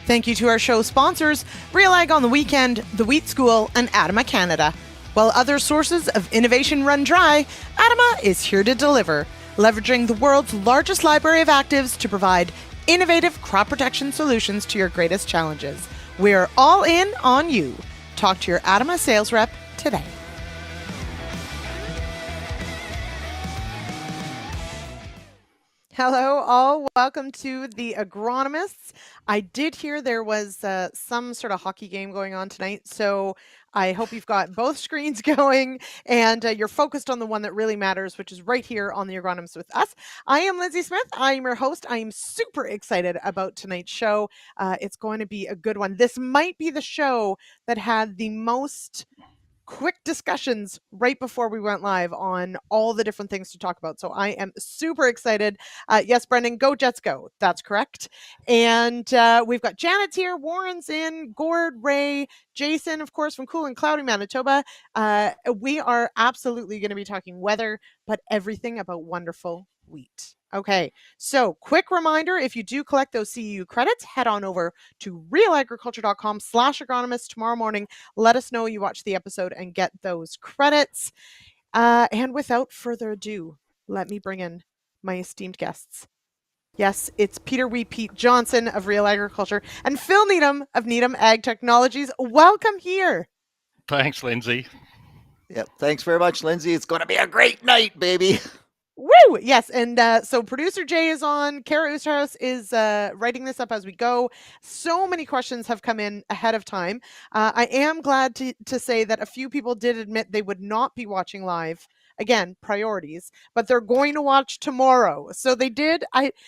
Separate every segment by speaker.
Speaker 1: Thank you to our show sponsors, RealAg on the Weekend, The Wheat School, and ADAMA Canada. While other sources of innovation run dry, ADAMA is here to deliver, leveraging the world's largest library of actives to provide innovative crop protection solutions to your greatest challenges. We're all in on you. Talk to your ADAMA sales rep today. Hello, all. Welcome to the Agronomists. I did hear there was some sort of hockey game going on tonight, so I hope you've got both screens going and you're focused on the one that really matters, which is right here on the Agronomists with us. I am Lyndsey Smith. I am your host. I am super excited about tonight's show. It's going to be a good one. This might be the show that had the most quick discussions right before we went live on all the different things to talk about. So I am super excited. Yes, Brendan, go Jets go. That's correct. And we've got Janet's here, Warren's in, Gord, Ray, Jason, of course, from cool and cloudy Manitoba. We are absolutely going to be talking weather, but everything about wonderful wheat. Okay, so quick reminder, if you do collect those CEU credits, head on over to realagriculture.com/agronomist tomorrow morning. Let us know you watched the episode and get those credits. And without further ado, let me bring in my esteemed guests. Yes, it's Peter Pete Johnson of Real Agriculture and Phil Needham of Needham Ag Technologies. Welcome here.
Speaker 2: Thanks, Lyndsey.
Speaker 3: Yep, thanks very much, Lyndsey. It's going to be a great night, baby.
Speaker 1: Woo! Yes, and so producer Jay is on. Kara Oosterhuis is writing this up as we go. So many questions have come in ahead of time. I am glad to say that a few people did admit they would not be watching live. Again, priorities, but they're going to watch tomorrow. So they did.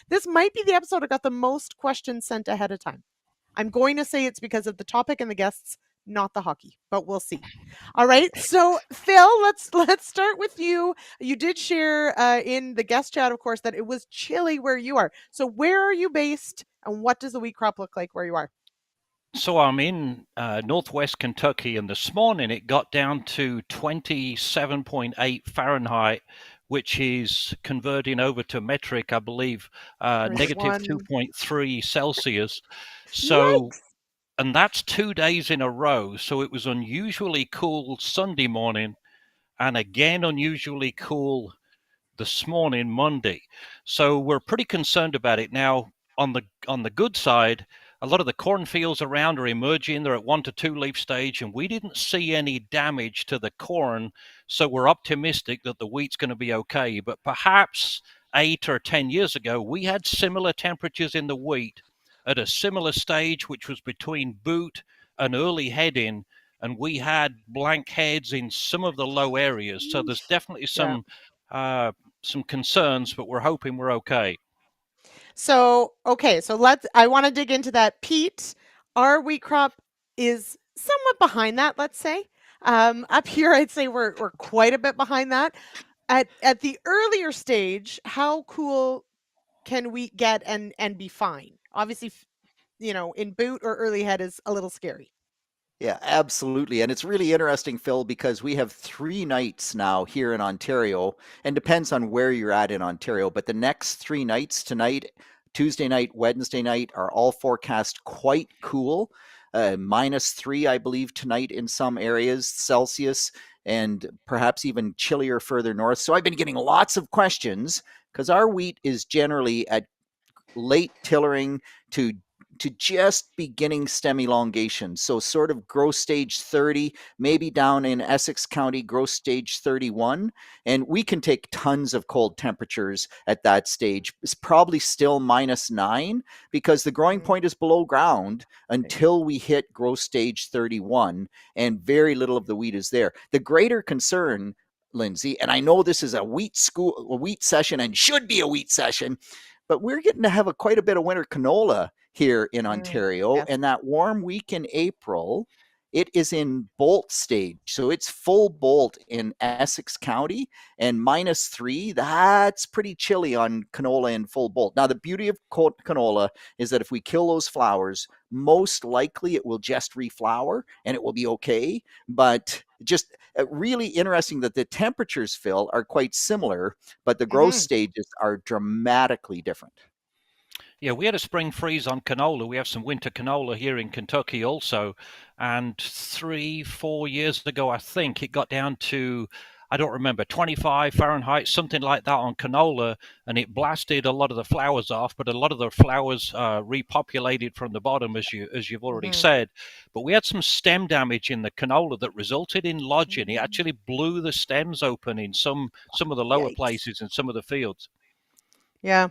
Speaker 1: This might be the episode I got the most questions sent ahead of time. I'm going to say it's because of the topic and the guests, not the hockey, but we'll see. All right. So Phil, let's start with you. You did share in the guest chat, of course, that it was chilly where you are. So where are you based and what does the wheat crop look like where you are?
Speaker 2: So I'm in northwest Kentucky, and this morning it got down to 27.8 Fahrenheit, which is converting over to metric, I believe, negative 2.3 Celsius. So,
Speaker 1: Yikes.
Speaker 2: and that's 2 days in a row. So it was unusually cool Sunday morning, and again unusually cool this morning, Monday. So we're pretty concerned about it now. On the good side, a lot of the cornfields around are emerging. They're at 1 to 2 leaf stage, and we didn't see any damage to the corn. So we're optimistic that the wheat's going to be okay. But perhaps 8 or 10 years ago, we had similar temperatures in the wheat at a similar stage, which was between boot and early heading. And we had blank heads in some of the low areas. So there's definitely some concerns, but we're hoping we're okay.
Speaker 1: So, okay, so I want to dig into that. Pete, our wheat crop is somewhat behind that, let's say. Up here, I'd say we're quite a bit behind that. At the earlier stage, how cool can wheat get and be fine? Obviously, in boot or early head is a little scary.
Speaker 3: Yeah, absolutely. And it's really interesting, Phil, because we have 3 nights now here in Ontario, and depends on where you're at in Ontario. But the next 3 nights, tonight, Tuesday night, Wednesday night, are all forecast quite cool. -3, I believe, tonight in some areas, Celsius, and perhaps even chillier further north. So I've been getting lots of questions because our wheat is generally at late tillering to just beginning stem elongation. So sort of growth stage 30, maybe down in Essex County, growth stage 31. And we can take tons of cold temperatures at that stage. It's probably still -9 because the growing point is below ground until we hit growth stage 31, and very little of the wheat is there. The greater concern, Lyndsey, and I know this is a wheat session and should be a wheat session, but we're getting to have quite a bit of winter canola here in Ontario.
Speaker 1: Yes.
Speaker 3: And that warm week in April, it is in bolt stage. So it's full bolt in Essex County, and -3. That's pretty chilly on canola in full bolt. Now, the beauty of canola is that if we kill those flowers, most likely it will just reflower and it will be okay. But just really interesting that the temperatures, Phil, are quite similar, but the growth stages are dramatically different.
Speaker 2: Yeah, we had a spring freeze on canola. We have some winter canola here in Kentucky also. And 3, 4 years ago, I think it got down to, I don't remember, 25 Fahrenheit, something like that on canola. And it blasted a lot of the flowers off, but a lot of the flowers repopulated from the bottom, as you've already
Speaker 1: Hmm.
Speaker 2: said. But we had some stem damage in the canola that resulted in lodging. It
Speaker 1: Mm.
Speaker 2: actually blew the stems open in some of the lower
Speaker 1: Yikes.
Speaker 2: places in some of the fields.
Speaker 1: Yeah.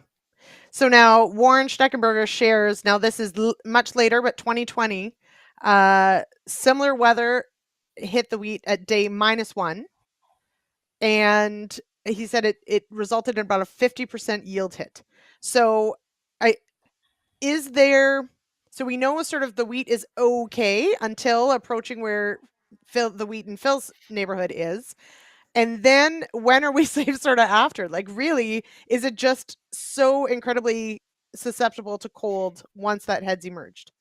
Speaker 1: So now Warren Steckenberger shares, now this is much later, but 2020, similar weather hit the wheat at day -1. And he said it resulted in about a 50% yield hit. So I is there so we know sort of the wheat is okay until approaching where the wheat in Phil's neighborhood is. And then when are we safe sort of after? Like really, is it just so incredibly susceptible to cold once that head's emerged?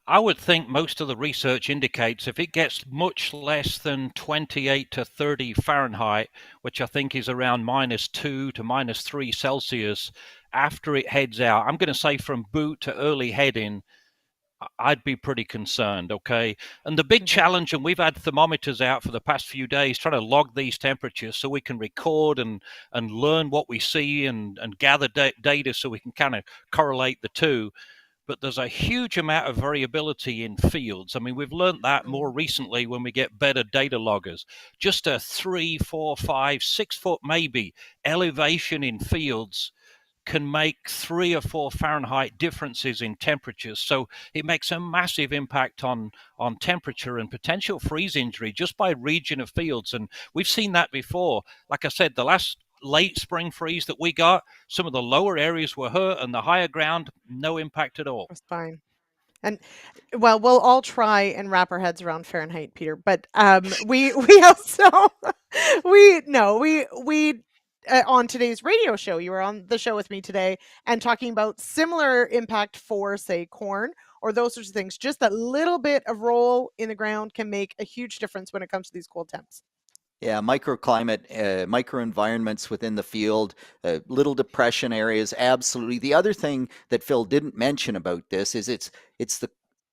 Speaker 2: I would think most of the research indicates if it gets much less than 28 to 30 Fahrenheit, which I think is around -2 to -3 Celsius, after it heads out, I'm going to say from boot to early heading, I'd be pretty concerned, okay? And the big
Speaker 1: Mhm.
Speaker 2: challenge, and we've had thermometers out for the past few days trying to log these temperatures so we can record and learn what we see and gather data so we can kind of correlate the two. But there's a huge amount of variability in fields. I mean, we've learned that more
Speaker 1: Mm.
Speaker 2: recently when we get better data loggers. Just a 3, 4, 5, 6 foot maybe elevation in fields can make 3 or 4 Fahrenheit differences in temperatures. So it makes a massive impact on temperature and potential freeze injury just by region of fields. And we've seen that before. Like I said, the last late spring freeze that we got, some of the lower areas were hurt and the higher ground, no impact at all.
Speaker 1: That's fine. And well, we'll all try and wrap our heads around Fahrenheit, Peter. But we also we no we on today's radio show, you were on the show with me today and talking about similar impact for say corn or those sorts of things. Just that little bit of roll in the ground can make a huge difference when it comes to these cold temps.
Speaker 3: Yeah, microclimate, microenvironments within the field, little depression areas, absolutely. The other thing that Phil didn't mention about this is it's the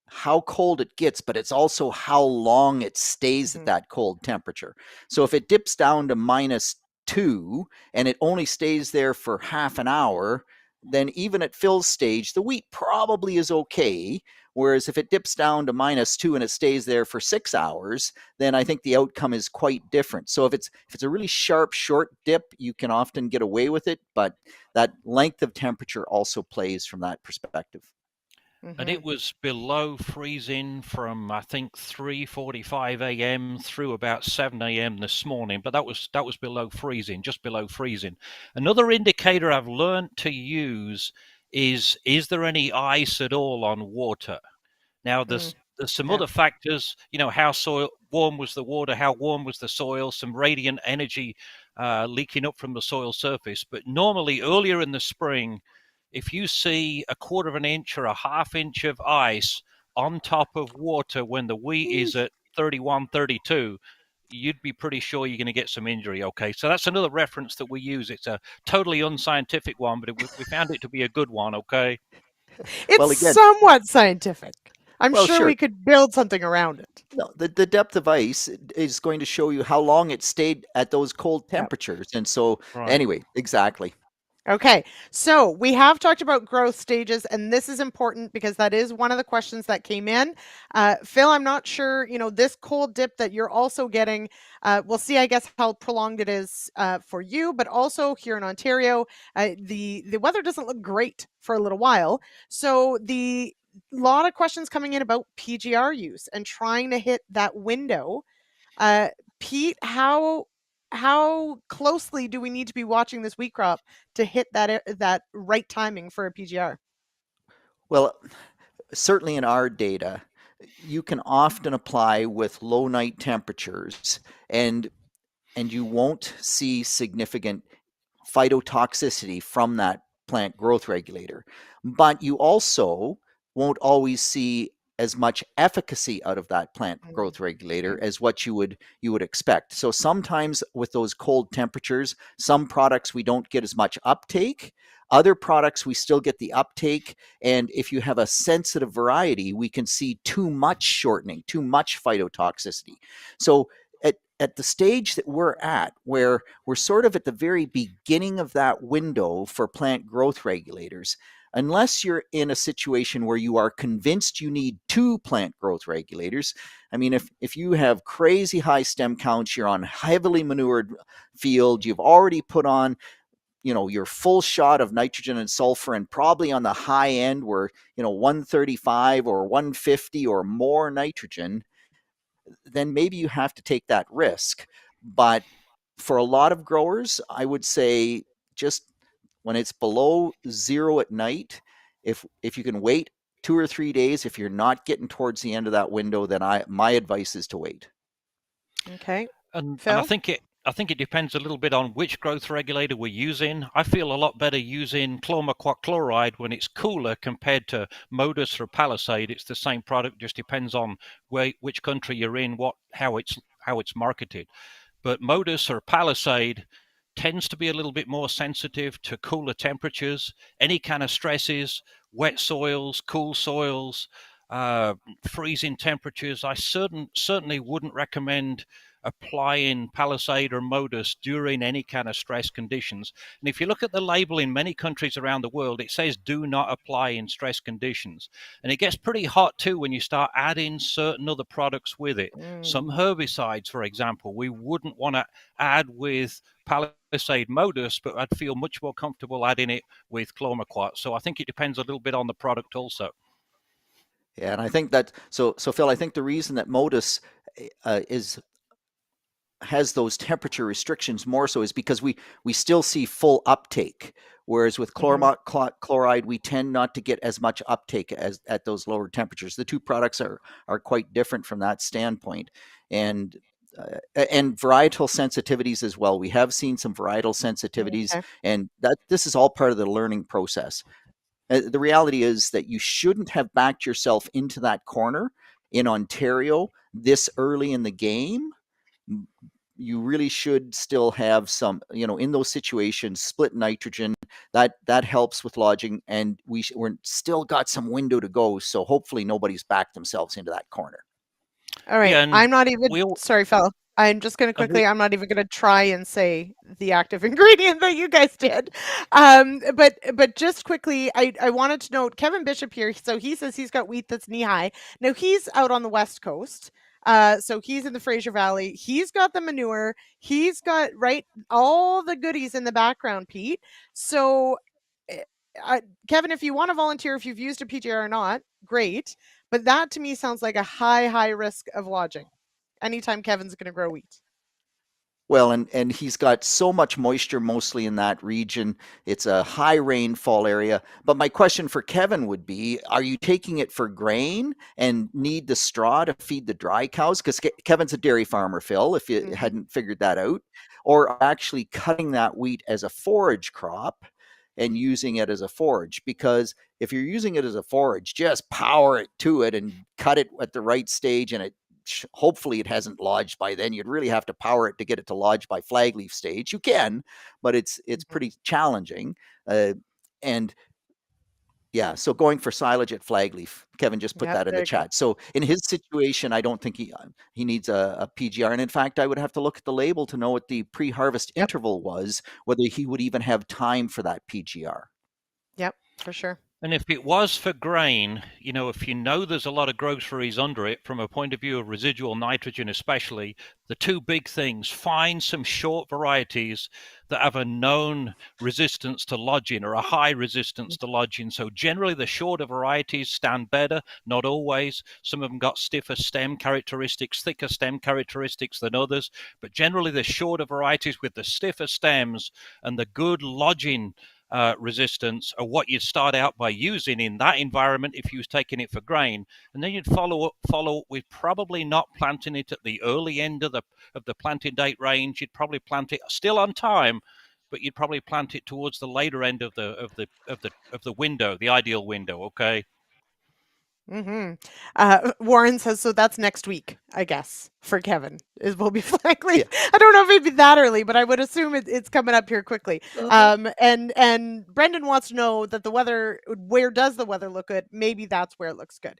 Speaker 3: how cold it gets, but it's also how long it stays at
Speaker 1: Hmm.
Speaker 3: that cold temperature. So if it dips down to -2 and it only stays there for half an hour, then even at Phil's stage, the wheat probably is okay. Whereas if it dips down to -2 and it stays there for 6 hours, then I think the outcome is quite different. So if it's a really sharp, short dip, you can often get away with it, but that length of temperature also plays from that perspective.
Speaker 2: And
Speaker 1: Hmm.
Speaker 2: it was below freezing from I think 3:45 a.m. through about 7 a.m. this morning, but that was below freezing, just below freezing. Another indicator I've learned to use is there any ice at all on water? Now,
Speaker 1: Mm.
Speaker 2: there's some
Speaker 1: Yeah.
Speaker 2: other factors, how soil warm was the water, how warm was the soil, some radiant energy leaking up from the soil surface. But normally, earlier in the spring, if you see a quarter of an inch or a half inch of ice on top of water when the wheat is
Speaker 1: Eesh.
Speaker 2: at 31, 32, you'd be pretty sure you're going to get some injury. Okay, so that's another reference that we use. It's a totally unscientific one, but we found it to be a good one. Okay.
Speaker 1: It's
Speaker 3: Well, again,
Speaker 1: somewhat scientific. I'm
Speaker 3: well,
Speaker 1: sure
Speaker 3: sure.
Speaker 1: we could build something around it.
Speaker 3: No, the depth of ice is going to show you how long it stayed at those cold
Speaker 1: Yeah.
Speaker 3: temperatures. And so,
Speaker 2: Right.
Speaker 3: anyway, exactly.
Speaker 1: Okay, so we have talked about growth stages, and this is important because that is one of the questions that came in. Phil, I'm not sure, this cold dip that you're also getting, we'll see, I guess, how prolonged it is for you, but also here in Ontario, the weather doesn't look great for a little while. So the lot of questions coming in about PGR use and trying to hit that window. uh, Pete, how closely do we need to be watching this wheat crop to hit that right timing for a PGR?
Speaker 3: Well, certainly in our data, you can often apply with low night temperatures and you won't see significant phytotoxicity from that plant growth regulator. But you also won't always see as much efficacy out of that plant growth regulator as what you would expect. So sometimes with those cold temperatures, some products we don't get as much uptake. Other products we still get the uptake, and if you have a sensitive variety, we can see too much shortening, too much phytotoxicity. So at the stage that we're at, where we're sort of at the very beginning of that window for plant growth regulators, unless you're in a situation where you are convinced you need 2 plant growth regulators. I mean, if you have crazy high stem counts, you're on heavily manured field, you've already put on, your full shot of nitrogen and sulfur, and probably on the high end where, 135 or 150 or more nitrogen, then maybe you have to take that risk. But for a lot of growers, I would say just when it's below 0 at night, if you can wait 2 or 3 days, if you're not getting towards the end of that window, then my advice is to wait.
Speaker 1: Okay.
Speaker 2: And
Speaker 1: Phil?
Speaker 2: I think it depends a little bit on which growth regulator we're using. I feel a lot better using chlormaquat chloride when it's cooler compared to Modus or Palisade. It's the same product, just depends on which country you're in, how it's marketed. But Modus or Palisade tends to be a little bit more sensitive to cooler temperatures, any kind of stresses, wet soils, cool soils, freezing temperatures. I certainly wouldn't recommend applying Palisade or Modus during any kind of stress conditions. And if you look at the label in many countries around the world, it says do not apply in stress conditions. And it gets pretty hot too when you start adding certain other products with it. Some herbicides, for example, we wouldn't want to add with Palisade Modus, but I'd feel much more comfortable adding it with chlormaquat. So I think it depends a little bit on the product also.
Speaker 3: Yeah, and I think that so Phil, I think the reason that Modus has those temperature restrictions more so is because we still see full uptake, whereas with chloride we tend not to get as much uptake as at those lower temperatures. The two products are quite different from that standpoint, and varietal sensitivities as well. We have seen some varietal sensitivities, and that this is all part of the learning process. The reality is that you shouldn't have backed yourself into that corner in Ontario this early in the game. You really should still have some, in those situations, split nitrogen. That helps with lodging, and we're still got some window to go. So hopefully nobody's backed themselves into that corner.
Speaker 1: All right.
Speaker 2: Yeah,
Speaker 1: I'm not even sorry, Phil. I'm just going to quickly, I'm not even going to try and say the active ingredient that you guys did. But just quickly, I wanted to note Kevin Bishop here. So he says he's got wheat that's knee high. Now he's out on the West Coast. So he's in the Fraser Valley. He's got the manure. He's got all the goodies in the background, Pete. So Kevin, if you want to volunteer, if you've used a PGR or not, great. But that to me sounds like a high risk of lodging anytime Kevin's going to grow wheat.
Speaker 3: Well, and he's got so much moisture mostly in that region. It's a high rainfall area. But my question for Kevin would be, are you taking it for grain and need the straw to feed the dry cows? Because Kevin's a dairy farmer, Phil, if you hadn't figured that out. Or actually cutting that wheat as a forage crop and using it as a forage? Because if you're using it as a forage, just power it to it and cut it at the right stage, and hopefully it hasn't lodged by then. You'd really have to power it to get it to lodge by flag leaf stage. You can, but it's pretty challenging. And yeah, so going for silage at flag leaf. Kevin just put that in the chat. So in his situation, I don't think he needs a PGR. And in fact, I would have to look at the label to know what the pre-harvest interval was, whether he would even have time for that PGR.
Speaker 1: Yep, for sure.
Speaker 2: And if it was for grain, if you know there's a lot of groceries under it, from a point of view of residual nitrogen especially, the two big things: find some short varieties that have a known resistance to lodging or a high resistance to lodging. So generally the shorter varieties stand better, not always. Some of them got stiffer stem characteristics, thicker stem characteristics than others, but generally the shorter varieties with the stiffer stems and the good lodging resistance are what you'd start out by using in that environment if you was taking it for grain. And then you'd follow up with probably not planting it at the early end of the planting date range. You'd probably plant it still on time, but you'd probably plant it towards the later end of the window, the ideal window. Okay.
Speaker 1: Warren says, so that's next week, I guess, for Kevin. We'll be likely.
Speaker 3: Yeah.
Speaker 1: I don't know if it'd be that early, but I would assume it's coming up here quickly. And Brendan wants to know that the weather, where does the weather look good? Maybe that's where it looks good.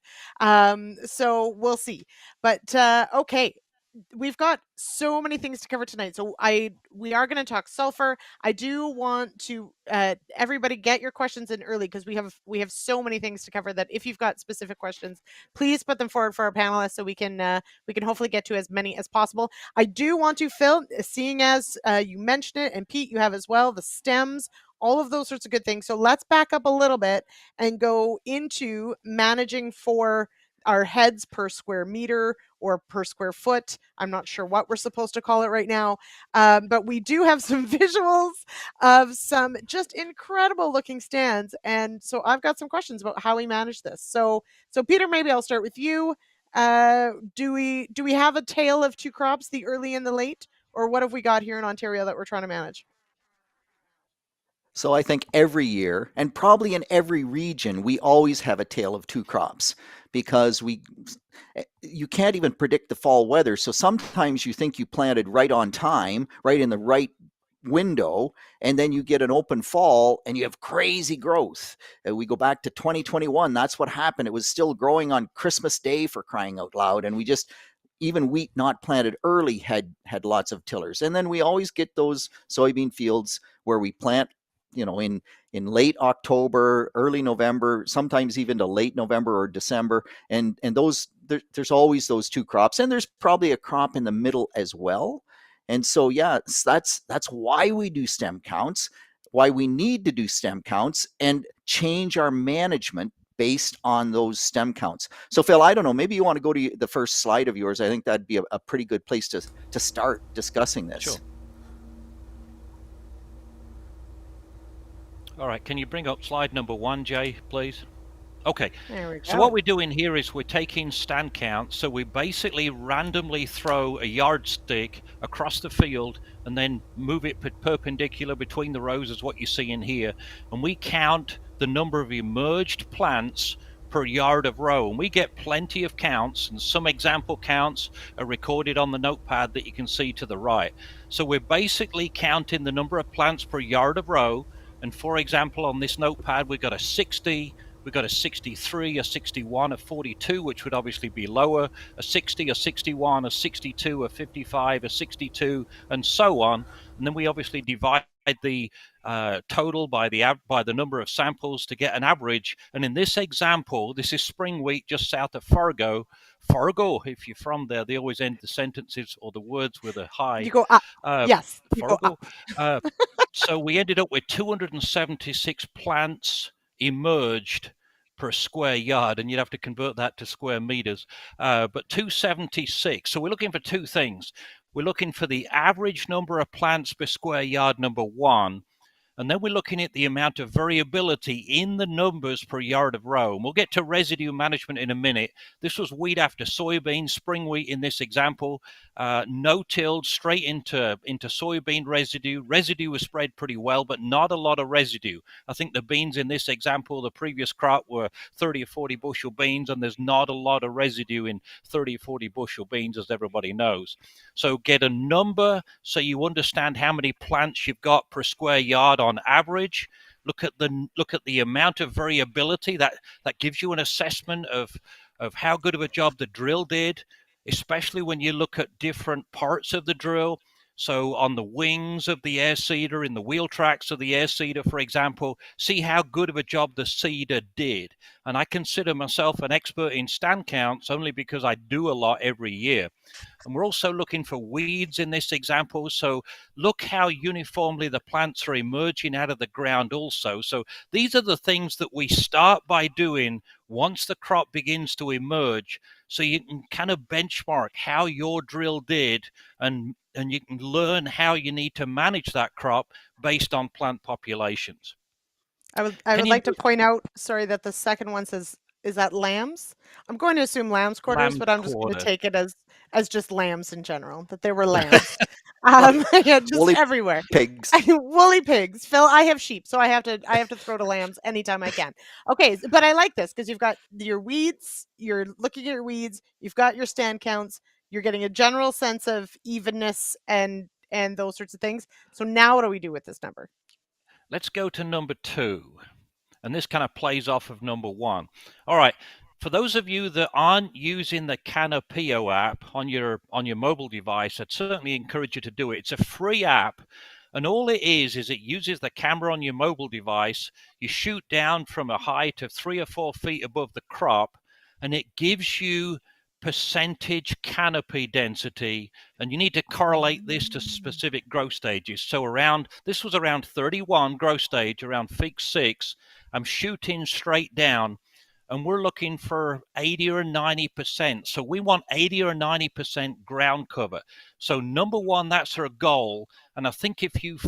Speaker 1: So we'll see. But okay. We've got so many things to cover tonight. So we are going to talk sulfur. I do want to everybody get your questions in early because we have so many things to cover that if you've got specific questions, please put them forward for our panelists so we can hopefully get to as many as possible. I do want to, Phil, seeing as you mentioned it, and Pete, you have as well, the stems, all of those sorts of good things. So let's back up a little bit and go into managing for our heads per square meter or per square foot. I'm not sure what we're supposed to call it right now. But we do have some visuals of some just incredible looking stands. And so I've got some questions about how we manage this. So Peter, maybe I'll start with you. Do we have a tale of two crops, the early and the late? Or what have we got here in Ontario that we're trying to manage?
Speaker 3: So I think every year, and probably in every region, we always have a tale of two crops because you can't even predict the fall weather. So sometimes you think you planted right on time, right in the right window, and then you get an open fall and you have crazy growth. We go back to 2021. That's what happened. It was still growing on Christmas Day, for crying out loud, and we just even wheat not planted early had lots of tillers. And then we always get those soybean fields where we plant in late October, early November, sometimes even to late November or December, and there's always those two crops, and there's probably a crop in the middle as well. And so yeah, that's why we do stem counts, why we need to do stem counts and change our management based on those stem counts. So Phil, I don't know, maybe you want to go to the first slide of yours. I think that'd be a pretty good place to start discussing this.
Speaker 2: Sure. All right, can you bring up slide number 1, Jay, please? Okay, so what we're doing here is we're taking stand counts. So we basically randomly throw a yardstick across the field and then move it perpendicular between the rows as what you see in here. And we count the number of emerged plants per yard of row. And we get plenty of counts, and some example counts are recorded on the notepad that you can see to the right. So we're basically counting the number of plants per yard of row. And for example, on this notepad, we've got a 60, we've got a 63, a 61, a 42, which would obviously be lower, a 60, a 61, a 62, a 55, a 62, and so on. And then we obviously divide the total by the number of samples to get an average. And in this example, this is spring wheat just south of Fargo. Fargo, if you're from there, they always end the sentences or the words with a high.
Speaker 1: You go up. Yes.
Speaker 2: Fargo. So we ended up with 276 plants emerged per square yard, and you'd have to convert that to square meters, but 276. So we're looking for two things. We're looking for the average number of plants per square yard, number one, and then we're looking at the amount of variability in the numbers per yard of row. And we'll get to residue management in a minute. This was wheat after soybean, spring wheat in this example. No-tilled straight into soybean residue. Residue was spread pretty well, but not a lot of residue. I think the beans in this example, the previous crop, were 30 or 40 bushel beans, and there's not a lot of residue in 30 or 40 bushel beans, as everybody knows. So get a number so you understand how many plants you've got per square yard on average. Look at the amount of variability that gives you an assessment of how good of a job the drill did, especially when you look at different parts of the drill. So on the wings of the air seeder, in the wheel tracks of the air seeder, for example, see how good of a job the seeder did. And I consider myself an expert in stand counts only because I do a lot every year. And we're also looking for weeds in this example. So look how uniformly the plants are emerging out of the ground also. So these are the things that we start by doing once the crop begins to emerge. So you can kind of benchmark how your drill did, and you can learn how you need to manage that crop based on plant populations.
Speaker 1: I would like to point out, sorry, that the second one says, is that lambs? I'm going to assume lambs quarters, but I'm just going to take it as just lambs in general, that there were lambs. Yeah, just
Speaker 3: Woolly
Speaker 1: everywhere.
Speaker 3: pigs.
Speaker 1: Woolly pigs. Phil, I have sheep, so I have to throw to lambs anytime I can. Okay, but I like this because you've got your weeds, you're looking at your weeds, you've got your stand counts, you're getting a general sense of evenness and those sorts of things. So now what do we do with this number?
Speaker 2: Let's go to number 2. And this kind of plays off of number 1. All right. For those of you that aren't using the Canopio app on your mobile device, I'd certainly encourage you to do it. It's a free app, and all it is it uses the camera on your mobile device. You shoot down from a height of 3 or 4 feet above the crop, and it gives you percentage canopy density, and you need to correlate this to specific growth stages. So this was around 31 growth stage, around fig 6. I'm shooting straight down, and we're looking for 80 or 90%. So we want 80 or 90% ground cover. So number 1, that's our goal. And I think if you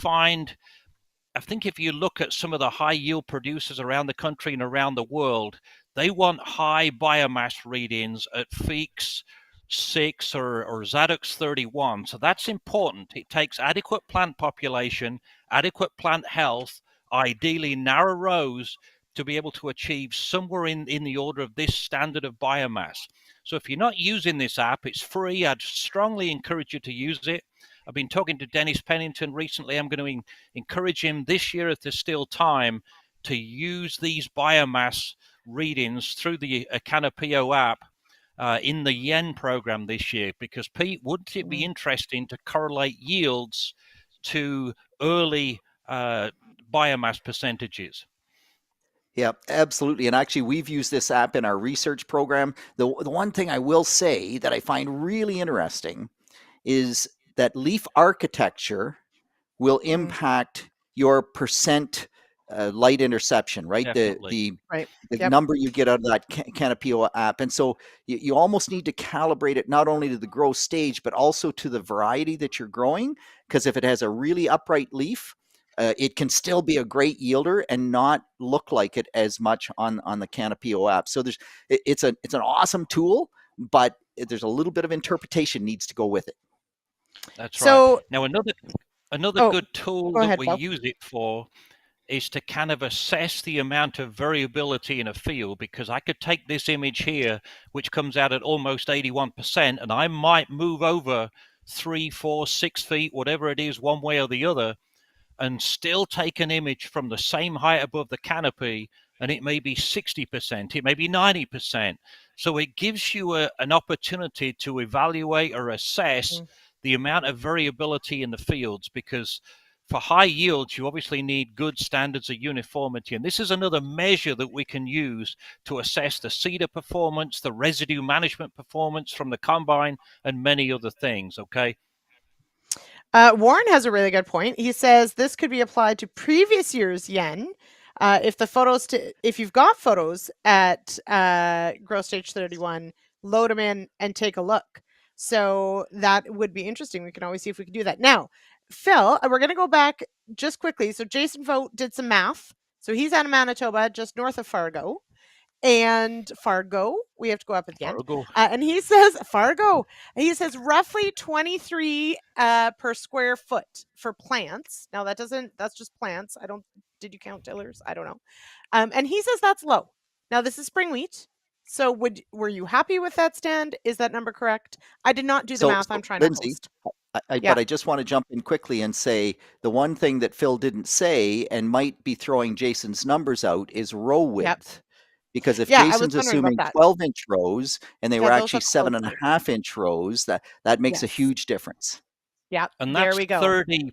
Speaker 2: look at some of the high yield producers around the country and around the world, they want high biomass readings at Feeks 6 or Zadux 31. So that's important. It takes adequate plant population, adequate plant health, ideally narrow rows, to be able to achieve somewhere in the order of this standard of biomass. So if you're not using this app, it's free. I'd strongly encourage you to use it. I've been talking to Dennis Pennington recently. I'm going to encourage him this year, if there's still time, to use these biomass readings through the Canopio app in the yen program this year. Because, Pete, wouldn't it be interesting to correlate yields to early biomass percentages?
Speaker 3: Yeah, absolutely. And actually, we've used this app in our research program. The one thing I will say that I find really interesting is that leaf architecture will impact your percent light interception, right?
Speaker 2: Definitely.
Speaker 1: Right.
Speaker 3: The
Speaker 1: Yep.
Speaker 3: number you get out of that Canopio app. And so you almost need to calibrate it not only to the growth stage, but also to the variety that you're growing. Because if it has a really upright leaf, it can still be a great yielder and not look like it as much on the Canopio app. So it's an awesome tool, but there's a little bit of interpretation needs to go with it.
Speaker 2: That's
Speaker 1: So-
Speaker 2: right. Now, another
Speaker 1: Oh,
Speaker 2: good tool
Speaker 1: go
Speaker 2: that
Speaker 1: ahead,
Speaker 2: we
Speaker 1: Phil.
Speaker 2: use it for is to kind of assess the amount of variability in a field, because I could take this image here, which comes out at almost 81%, and I might move over 3, 4, 6 feet, whatever it is, one way or the other, and still take an image from the same height above the canopy, and it may be 60%, it may be 90%. So it gives you an opportunity to evaluate or assess the amount of variability in the fields, because for high yields, you obviously need good standards of uniformity. And this is another measure that we can use to assess the seeder performance, the residue management performance from the combine, and many other things, okay?
Speaker 1: Warren has a really good point. He says this could be applied to previous year's yen. If you've got photos at growth stage 31, load them in and take a look. So that would be interesting. We can always see if we can do that. Now, Phil, we're going to go back just quickly. So Jason Vogt did some math. So he's out of Manitoba, just north of Fargo. And Fargo, we have to go up at the end. And he says, Fargo, he says roughly 23 per square foot for plants. Now that's just plants. Did you count tillers? I don't know. And he says that's low. Now this is spring wheat. So were you happy with that stand? Is that number correct? I did not do the math. I'm trying
Speaker 3: Lyndsey,
Speaker 1: to host.
Speaker 3: But I just want to jump in quickly and say the one thing that Phil didn't say and might be throwing Jason's numbers out is row width. Because if Jason's assuming 12-inch rows and they were actually 7.5-inch rows, that makes a huge difference.
Speaker 1: Yeah,
Speaker 2: and
Speaker 1: there we go.
Speaker 2: 30.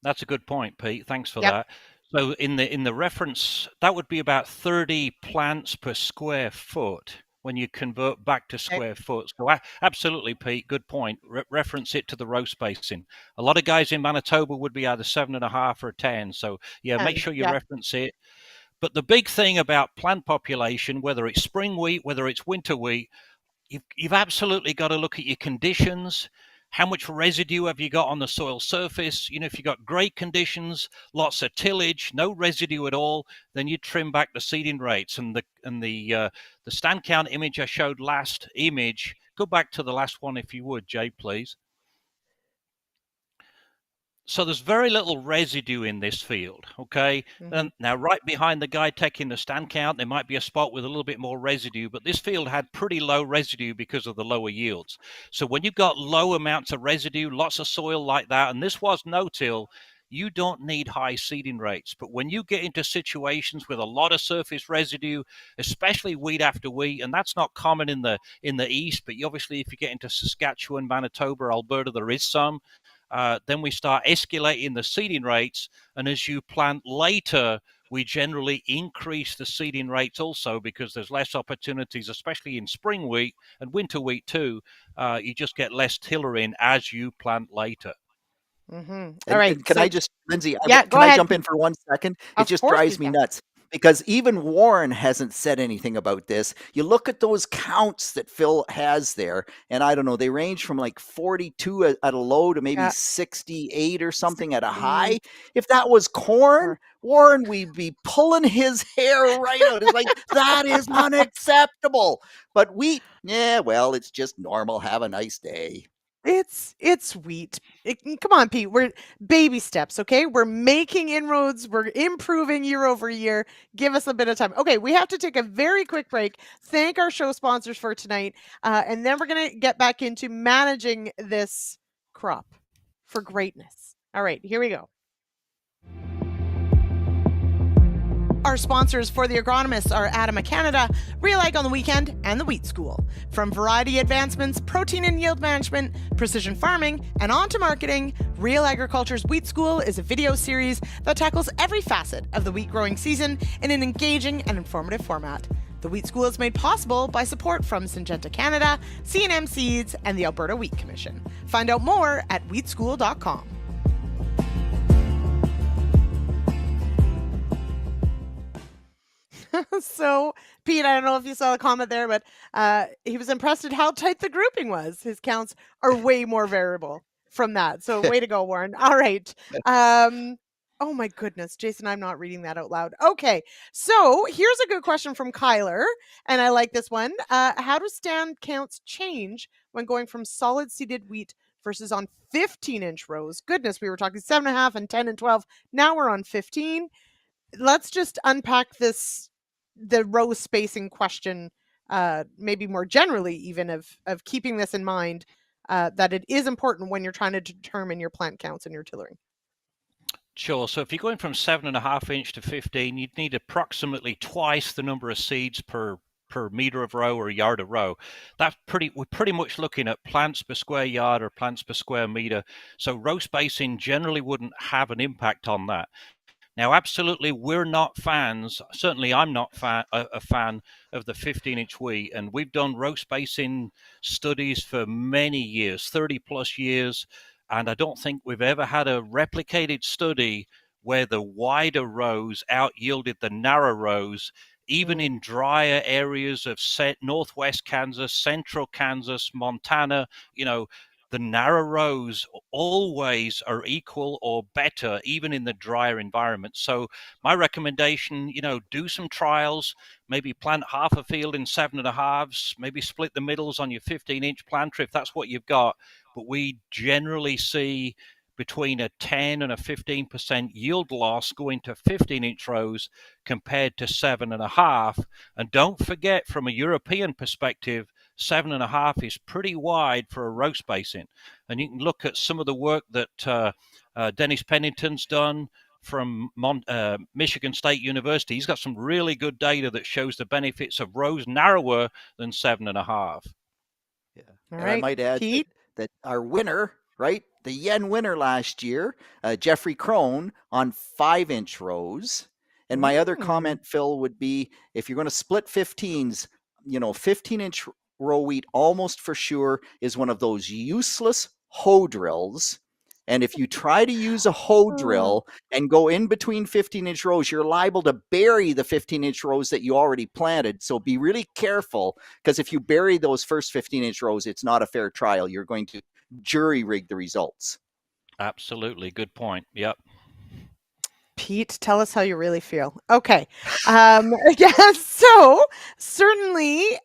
Speaker 2: That's a good point, Pete. Thanks for that. So in the reference, that would be about 30 plants per square foot when you convert back to square foot. So absolutely, Pete, good point. Reference it to the row spacing. A lot of guys in Manitoba would be either 7.5 or 10. So make sure you reference it. But the big thing about plant population, whether it's spring wheat, whether it's winter wheat, you've absolutely got to look at your conditions. How much residue have you got on the soil surface? If you've got great conditions, lots of tillage, no residue at all, then you trim back the seeding rates. And the stand count image I showed last image Go back to the last one if you would, Jay, please. So there's very little residue in this field, okay? And now right behind the guy taking the stand count, there might be a spot with a little bit more residue, but this field had pretty low residue because of the lower yields. So when you've got low amounts of residue, lots of soil like that, and this was no-till, you don't need high seeding rates. But when you get into situations with a lot of surface residue, especially wheat after wheat, and that's not common in the east, but obviously if you get into Saskatchewan, Manitoba, Alberta, there is some. Then we start escalating the seeding rates, and as you plant later, we generally increase the seeding rates also because there's less opportunities, especially in spring wheat and winter wheat too. You just get less tiller in as you plant later.
Speaker 1: All
Speaker 3: And,
Speaker 1: right.
Speaker 3: and can
Speaker 1: So,
Speaker 3: I just, Lyndsey,
Speaker 1: yeah, go
Speaker 3: can I
Speaker 1: ahead.
Speaker 3: jump in for 1 second? It
Speaker 1: Of
Speaker 3: just
Speaker 1: course you
Speaker 3: drives me
Speaker 1: can.
Speaker 3: nuts because even Warren hasn't said anything about this. You look at those counts that Phil has there, and I don't know, they range from like 42 at a low to maybe
Speaker 1: Yeah.
Speaker 3: 68 or something at a
Speaker 1: 60.
Speaker 3: high. If that was corn, Warren, we'd be pulling his hair right out. It's like, that is unacceptable. But wheat, yeah, well, it's just normal. Have a nice day.
Speaker 1: It's wheat. Come on, Pete. We're baby steps, okay? We're making inroads. We're improving year over year. Give us a bit of time. Okay, we have to take a very quick break. Thank our show sponsors for tonight, and then we're gonna get back into managing this crop for greatness. All right, here we go. Our sponsors for the Agronomists are ADAMA Canada, RealAg on the Weekend, and the Wheat School. From variety advancements, protein and yield management, precision farming, and on to marketing, Real Agriculture's Wheat School is a video series that tackles every facet of the wheat growing season in an engaging and informative format. The Wheat School is made possible by support from Syngenta Canada, C&M Seeds, and the Alberta Wheat Commission. Find out more at wheatschool.com. So, Pete, I don't know if you saw the comment there, but he was impressed at how tight the grouping was. His counts are way more variable from that. So, way to go, Warren. All right. Oh, my goodness. Jason, I'm not reading that out loud. Okay. So, here's a good question from Kyler, and I like this one. How do stand counts change when going from solid seeded wheat versus on 15-inch rows? Goodness, we were talking 7.5 and 10 and 12. Now we're on 15. Let's just unpack the row spacing question, maybe more generally, even of keeping this in mind, that it is important when you're trying to determine your plant counts and your tillering.
Speaker 2: Sure. So if you're going from 7.5 inch to 15, you'd need approximately twice the number of seeds per meter of row or yard of row. We're pretty much looking at plants per square yard or plants per square meter. So row spacing generally wouldn't have an impact on that. Now, absolutely, we're not fans. Certainly, I'm not a fan of the 15-inch wheat, and we've done row spacing studies for many years, 30 plus years, and I don't think we've ever had a replicated study where the wider rows out yielded the narrow rows, even in drier areas of northwest Kansas, central Kansas, Montana. The narrow rows always are equal or better, even in the drier environment. So my recommendation, do some trials, maybe plant half a field in 7.5s, maybe split the middles on your 15-inch planter if that's what you've got. But we generally see between a 10 and a 15% yield loss going to 15-inch rows compared to 7.5. And don't forget, from a European perspective, 7.5 is pretty wide for a row spacing. And you can look at some of the work that Dennis Pennington's done from Michigan State University. He's got some really good data that shows the benefits of rows narrower than 7.5.
Speaker 3: Yeah.
Speaker 1: All
Speaker 3: And
Speaker 1: right,
Speaker 3: I might add
Speaker 1: Pete.
Speaker 3: that our winner, right, the yen winner last year, Jeffrey Crone, on 5-inch rows. And my other comment, Phil, would be if you're going to split 15s, 15-inch row wheat almost for sure is one of those useless hoe drills. And if you try to use a hoe drill and go in between 15-inch rows, you're liable to bury the 15-inch rows that you already planted. So be really careful, because if you bury those first 15-inch rows, it's not a fair trial. You're going to jury rig the results.
Speaker 2: Absolutely. Good point. Yep.
Speaker 1: Pete, tell us how you really feel. Okay. Yeah, so certainly,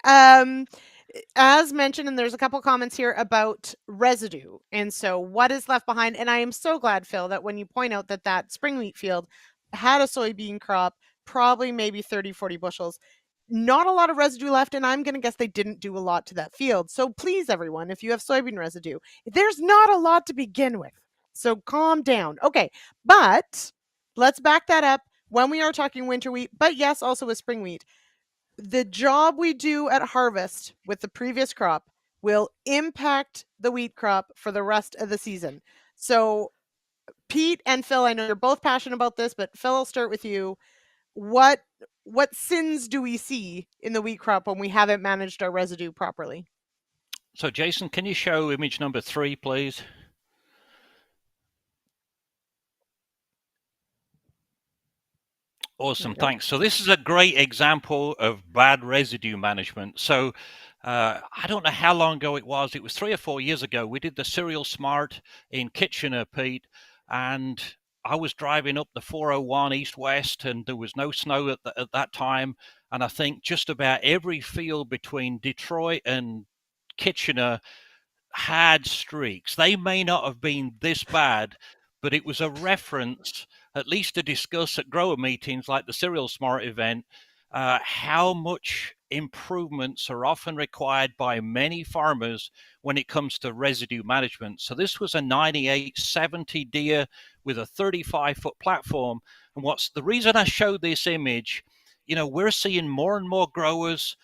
Speaker 1: as mentioned, and there's a couple comments here about residue. And so what is left behind? And I am so glad, Phil, that when you point out that that spring wheat field had a soybean crop, probably maybe 30, 40 bushels, not a lot of residue left. And I'm going to guess they didn't do a lot to that field. So please, everyone, if you have soybean residue, there's not a lot to begin with. So calm down. Okay. But let's back that up when we are talking winter wheat, but yes, also with spring wheat. The job we do at harvest with the previous crop will impact the wheat crop for the rest of the season. So, Pete and Phil, I know you're both passionate about this, but Phil, I'll start with you. What what sins do we see in the wheat crop when we haven't managed our residue properly?
Speaker 2: So, Jason, can you show image number 3, please? Awesome, thanks. So this is a great example of bad residue management. So I don't know how long ago it was. It was 3 or 4 years ago. We did the Cereal Smart in Kitchener, Pete, and I was driving up the 401 east-west, and there was no snow at that time. And I think just about every field between Detroit and Kitchener had streaks. They may not have been this bad, but it was a reference, at least to discuss at grower meetings like the Cereal Smart event, how much improvements are often required by many farmers when it comes to residue management. So this was a 9870 deer with a 35-foot platform. And what's the reason I showed this image, we're seeing more and more growers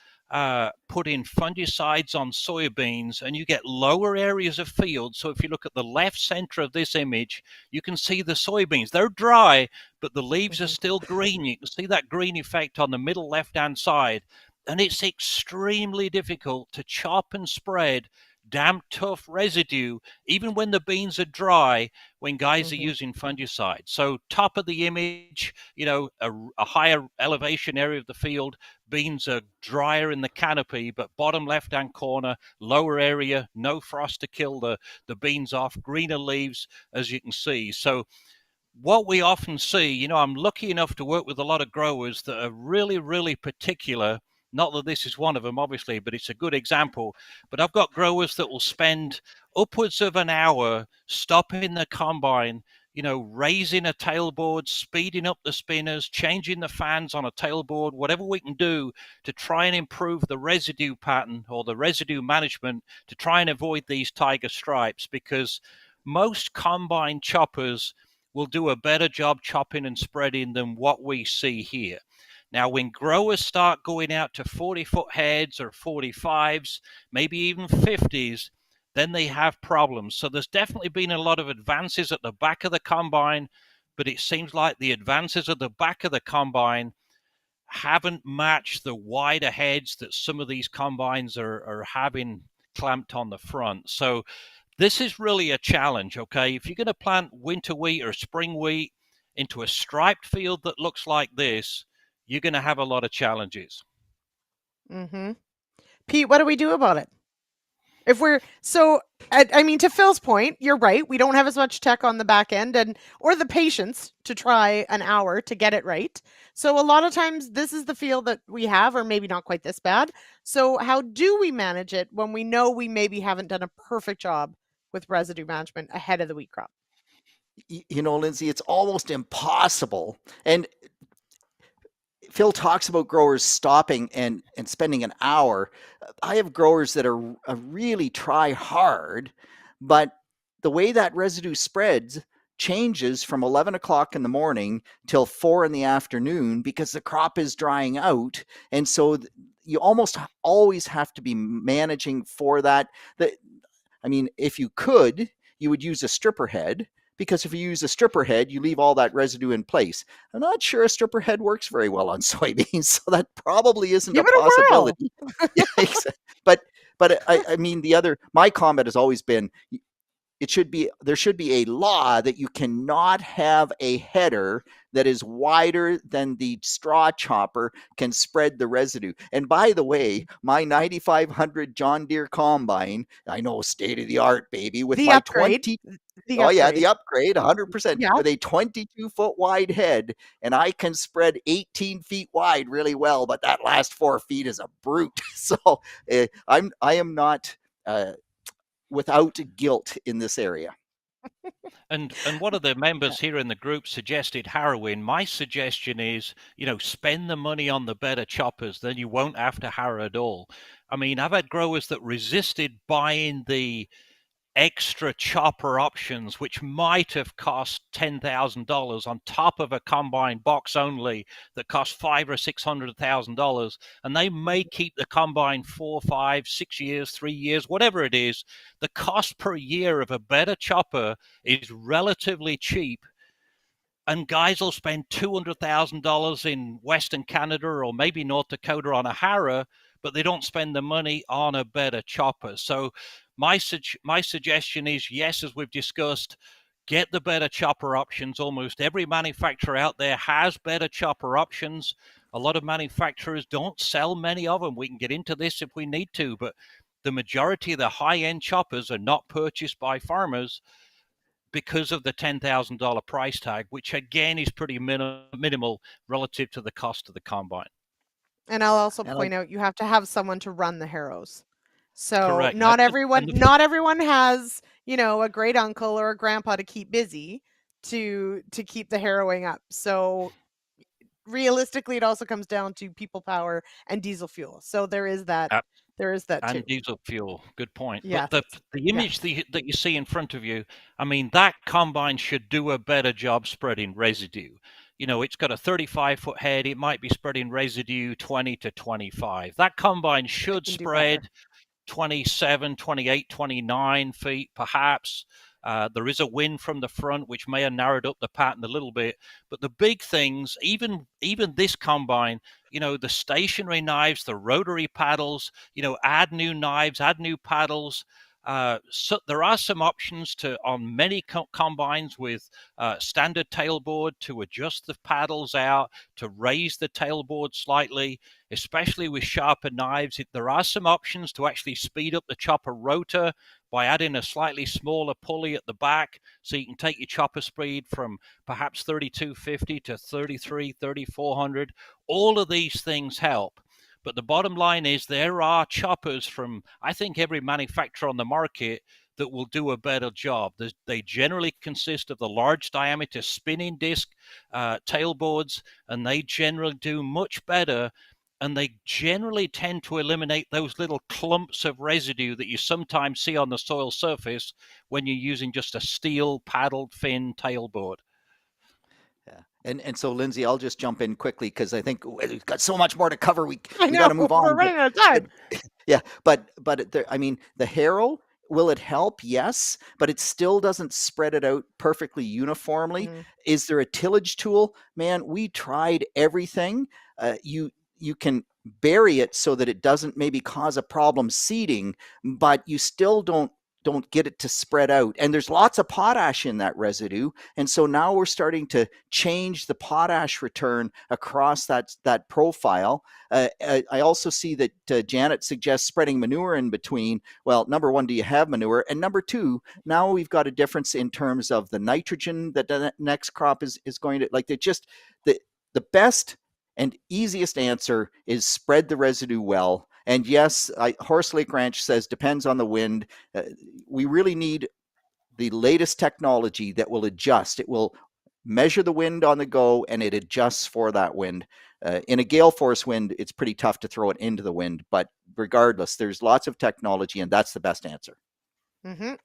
Speaker 2: put in fungicides on soybeans, and you get lower areas of field. So if you look at the left center of this image, you can see the soybeans. They're dry, but the leaves are still green. You can see that green effect on the middle left-hand side. And it's extremely difficult to chop and spread damp, tough residue, even when the beans are dry, when guys are using fungicides. So top of the image, a higher elevation area of the field, beans are drier in the canopy, but bottom left-hand corner, lower area, no frost to kill the beans off, greener leaves, as you can see. So what we often see, I'm lucky enough to work with a lot of growers that are really, really particular. Not that this is one of them, obviously, but it's a good example. But I've got growers that will spend upwards of an hour stopping the combine, raising a tailboard, speeding up the spinners, changing the fans on a tailboard, whatever we can do to try and improve the residue pattern or the residue management to try and avoid these tiger stripes, because most combine choppers will do a better job chopping and spreading than what we see here. Now, when growers start going out to 40-foot heads or 45s, maybe even 50s, then they have problems. So there's definitely been a lot of advances at the back of the combine, but it seems like the advances at the back of the combine haven't matched the wider heads that some of these combines are having clamped on the front. So this is really a challenge, okay? If you're going to plant winter wheat or spring wheat into a striped field that looks like this, you're going to have a lot of challenges.
Speaker 1: Pete, what do we do about it? If we're to Phil's point, you're right. We don't have as much tech on the back end or the patience to try an hour to get it right. So a lot of times this is the field that we have, or maybe not quite this bad. So how do we manage it when we know we maybe haven't done a perfect job with residue management ahead of the wheat crop?
Speaker 3: Lyndsey, it's almost impossible. And Phil talks about growers stopping and spending an hour. I have growers that are really try hard, but the way that residue spreads changes from 11 o'clock in the morning till 4 in the afternoon because the crop is drying out. And so you almost always have to be managing for that. If you could, you would use a stripper head, because if you use a stripper head, you leave all that residue in place. I'm not sure a stripper head works very well on soybeans, so that probably isn't a possibility. But my comment has always been, there should be a law that you cannot have a header that is wider than the straw chopper can spread the residue. And by the way, my 9500 John Deere combine, I know, state of the art, baby, with
Speaker 1: The
Speaker 3: my
Speaker 1: upgrade.
Speaker 3: 20
Speaker 1: The
Speaker 3: Oh yeah,
Speaker 1: upgrade.
Speaker 3: the upgrade, 100%,
Speaker 1: Yeah.
Speaker 3: with a 22-foot wide head, and I can spread 18 feet wide really well, but that last 4 feet is a brute. So I am not without guilt in this area.
Speaker 2: And one of the members here in the group suggested harrowing. My suggestion is, spend the money on the better choppers, then you won't have to harrow at all. I mean, I've had growers that resisted buying the extra chopper options, which might have cost $10,000 on top of a combine box only that cost $500,000 or $600,000, and they may keep the combine 4, 5, 6 years, 3 years, whatever it is. The cost per year of a better chopper is relatively cheap, and guys will spend $200,000 in Western Canada or maybe North Dakota on a harrow, but they don't spend the money on a better chopper. So my suggestion is, yes, as we've discussed, get the better chopper options. Almost every manufacturer out there has better chopper options. A lot of manufacturers don't sell many of them. We can get into this if we need to, but the majority of the high-end choppers are not purchased by farmers because of the $10,000 price tag, which again is pretty minimal relative to the cost of the combine.
Speaker 1: And I'll also
Speaker 3: And
Speaker 1: point out you have to have someone to run the harrows. So
Speaker 2: Correct.
Speaker 1: not everyone has, a great uncle or a grandpa to keep busy to keep the harrowing up. So realistically, it also comes down to people power and diesel fuel. So there is that too.
Speaker 2: And diesel fuel. Good point.
Speaker 1: Yes.
Speaker 2: But the image that you see in front of you, I mean, that combine should do a better job spreading residue. It's got a 35-foot head. It might be spreading residue 20 to 25. That combine should
Speaker 1: can do
Speaker 2: spread
Speaker 1: better.
Speaker 2: 27, 28, 29 feet, perhaps. There is a wind from the front, which may have narrowed up the pattern a little bit. But the big things, even this combine, the stationary knives, the rotary paddles, add new knives, add new paddles. So there are some options on many combines with standard tailboard to adjust the paddles out, to raise the tailboard slightly, especially with sharper knives. There are some options to actually speed up the chopper rotor by adding a slightly smaller pulley at the back, so you can take your chopper speed from perhaps 3250 to 33, 3400. All of these things help. But the bottom line is there are choppers from, I think, every manufacturer on the market that will do a better job. They generally consist of the large diameter spinning disc tailboards, and they generally do much better. And they generally tend to eliminate those little clumps of residue that you sometimes see on the soil surface when you're using just a steel paddled fin tailboard.
Speaker 3: Yeah. And so, Lyndsey, I'll just jump in quickly because I think we've got so much more to cover. We
Speaker 1: I
Speaker 3: got
Speaker 1: know
Speaker 3: to move
Speaker 1: we're
Speaker 3: on.
Speaker 1: running out of time.
Speaker 3: Yeah, but I mean, the harrow, will it help? Yes, but it still doesn't spread it out perfectly uniformly. Is there a tillage tool? Man, we tried everything. You can bury it so that it doesn't maybe cause a problem seeding, but you still don't get it to spread out. And there's lots of potash in that residue. And so now we're starting to change the potash return across that profile. I also see that Janet suggests spreading manure in between. Well, number one, do you have manure? And number two, now we've got a difference in terms of the nitrogen that the next crop is going to, like, the best and easiest answer is spread the residue well. And yes, Horse Lake Ranch says depends on the wind. We really need the latest technology that will adjust. It will measure the wind on the go, and it adjusts for that wind. In a gale force wind, it's pretty tough to throw it into the wind. But regardless, there's lots of technology, and that's the best answer.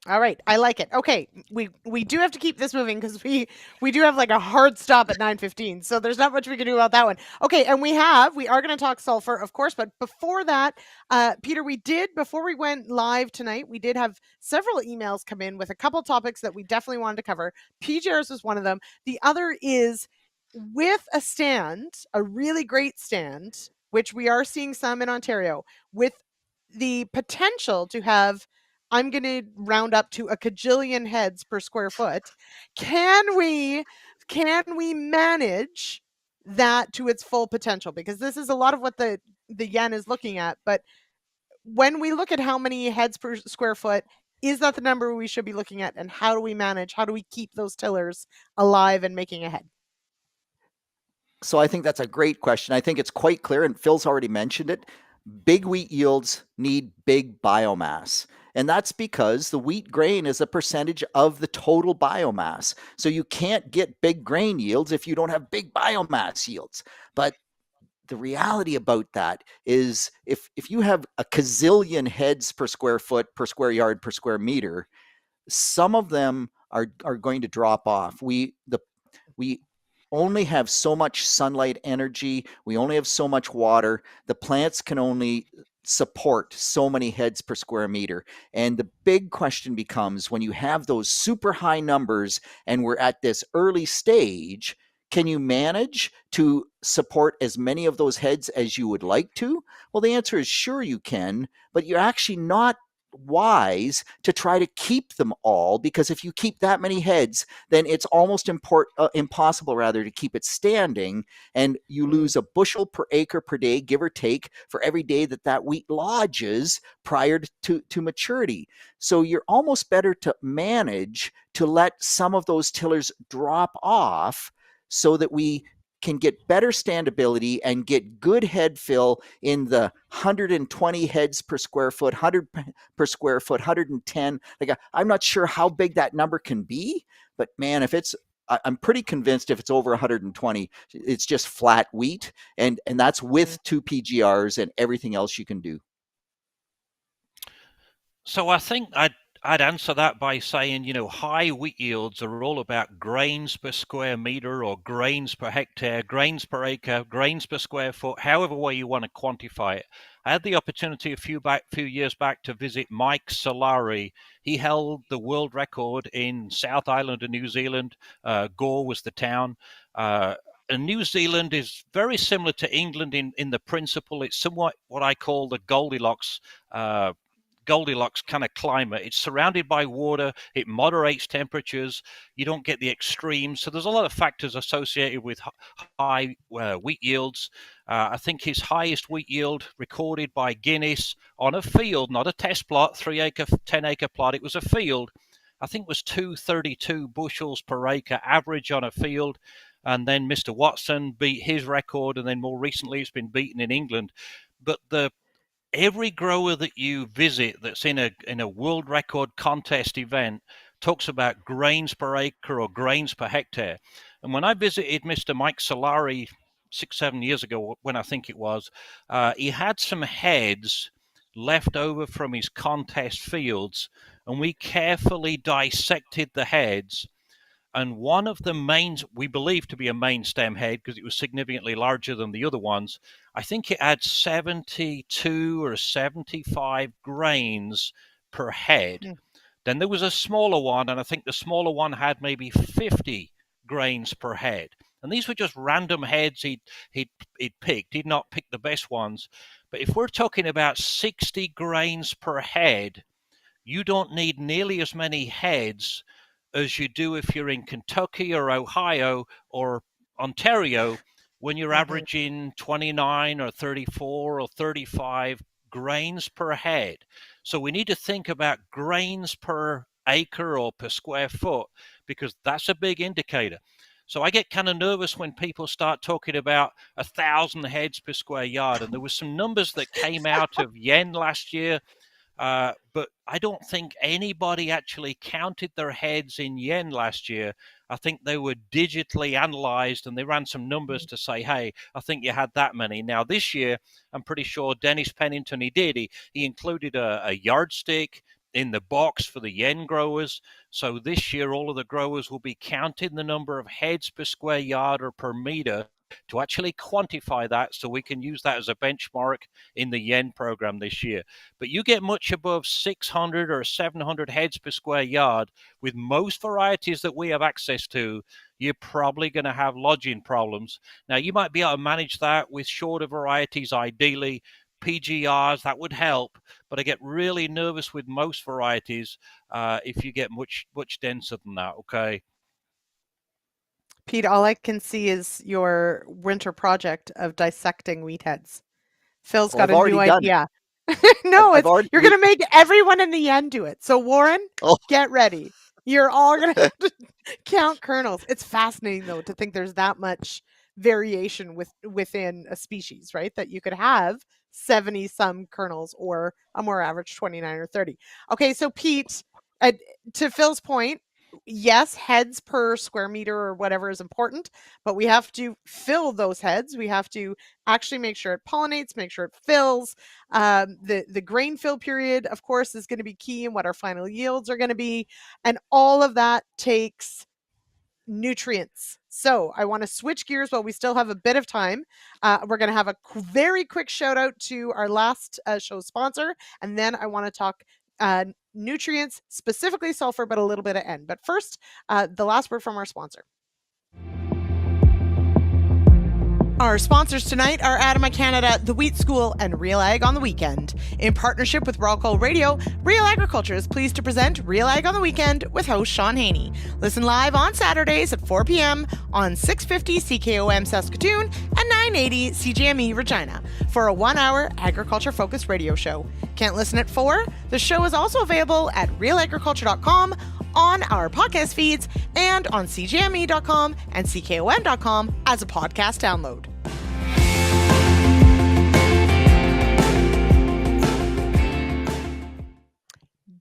Speaker 1: All right, I like it. Okay, we do have to keep this moving because we do have like a hard stop at 9:15, so there's not much we can do about that one. Okay, and we are going to talk sulfur, of course, but before that, Peter, before we went live tonight, we did have several emails come in with a couple topics that we definitely wanted to cover. PJRs was one of them. The other is with a stand, a really great stand, which we are seeing some in Ontario, with the potential to have, I'm going to round up to a cajillion heads per square foot. Can we can we manage that to its full potential? Because this is a lot of what the yen is looking at. But when we look at how many heads per square foot, is that the number we should be looking at? And how do we manage? How do we keep those tillers alive and making a head?
Speaker 3: So I think that's a great question. I think it's quite clear, and Phil's already mentioned it. Big wheat yields need big biomass. And that's because the wheat grain is a percentage of the total biomass. So you can't get big grain yields if you don't have big biomass yields. But the reality about that is if you have a gazillion heads per square foot, per square yard, per square meter, some of them are going to drop off. We only have so much sunlight energy. We only have so much water. The plants can only support so many heads per square meter. And the big question becomes, when you have those super high numbers and we're at this early stage, can you manage to support as many of those heads as you would like to? Well, the answer is sure you can, but you're actually not wise to try to keep them all, because if you keep that many heads, then it's almost impossible rather to keep it standing, and you lose a bushel per acre per day, give or take, for every day that wheat lodges prior to maturity. So you're almost better to manage to let some of those tillers drop off so that we can get better standability and get good head fill in the 120 heads per square foot, 100 per square foot, 110. Like, I'm not sure how big that number can be, but man, I'm pretty convinced if it's over 120, it's just flat wheat, and that's with 2 PGRs and everything else you can do.
Speaker 2: So I think I'd answer that by saying, high wheat yields are all about grains per square meter or grains per hectare, grains per acre, grains per square foot, however way you want to quantify it. I had the opportunity a few years back to visit Mike Solari. He held the world record in South Island of New Zealand. Gore was the town. And New Zealand is very similar to England in the principle. It's somewhat what I call the Goldilocks kind of climate. It's surrounded by water. It moderates temperatures. You don't get the extremes. So there's a lot of factors associated with high wheat yields. I think his highest wheat yield recorded by Guinness on a field, not a test plot, 3-acre, 10-acre plot. It was a field. I think was 232 bushels per acre average on a field. And then Mr. Watson beat his record. And then more recently, it's been beaten in England. But every grower that you visit that's in a world record contest event talks about grains per acre or grains per hectare. And when I visited Mr. Mike Solari 6-7 years ago, when I think it was, he had some heads left over from his contest fields, and we carefully dissected the heads. And one of the we believe to be a main stem head, because it was significantly larger than the other ones, I think it had 72 or 75 grains per head.
Speaker 1: Mm.
Speaker 2: Then there was a smaller one, and I think the smaller one had maybe 50 grains per head. And these were just random heads he'd picked. He'd not picked the best ones. But if we're talking about 60 grains per head, you don't need nearly as many heads as you do if you're in Kentucky or Ohio or Ontario, when you're averaging 29 or 34 or 35 grains per head. So we need to think about grains per acre or per square foot, because that's a big indicator. So I get kind of nervous when people start talking about 1,000 heads per square yard. And there were some numbers that came out of yen last year. But I don't think anybody actually counted their heads in yen last year. I think they were digitally analyzed, and they ran some numbers to say, hey, I think you had that many. Now, this year, I'm pretty sure Dennis Pennington, he did. He included a yardstick in the box for the yen growers. So this year, all of the growers will be counting the number of heads per square yard or per meter to actually quantify that, so we can use that as a benchmark in the yen program this year. But you get much above 600 or 700 heads per square yard with most varieties that we have access to, you're probably going to have lodging problems. Now, you might be able to manage that with shorter varieties, ideally. PGRs, that would help, but I get really nervous with most varieties if you get much denser than that, okay?
Speaker 1: Pete, all I can see is your winter project of dissecting wheat heads. Phil's
Speaker 3: Well,
Speaker 1: got
Speaker 3: I've
Speaker 1: a new
Speaker 3: already done it.
Speaker 1: idea. No,
Speaker 3: I've already.
Speaker 1: you're gonna make everyone in the end do it. So Warren,
Speaker 3: Oh,
Speaker 1: get ready. You're all gonna have to count kernels. It's fascinating though to think there's that much variation within a species, right? That you could have 70 some kernels or a more average 29 or 30. Okay, so Pete, uh, to Phil's point, yes, heads per square meter or whatever is important, but we have to fill those heads. We have to actually make sure it pollinates, make sure it fills. The grain fill period, of course, is going to be key in what our final yields are going to be, and all of that takes nutrients. So I want to switch gears while we still have a bit of time. We're going to have a very quick shout out to our last show sponsor, and then I want to talk nutrients, specifically sulfur, but a little bit of N. But first, the last word from our sponsor. Our sponsors tonight are ADAMA Canada, The Wheat School, and RealAg on the Weekend. In partnership with Raw Coal Radio, Real Agriculture is pleased to present RealAg on the Weekend with host Sean Haney. Listen live on Saturdays at 4 p.m. on 650 CKOM Saskatoon and 980 CGME Regina for a 1-hour agriculture-focused radio show. Can't listen at 4? The show is also available at realagriculture.com, on our podcast feeds, and on cgme.com and ckom.com as a podcast download.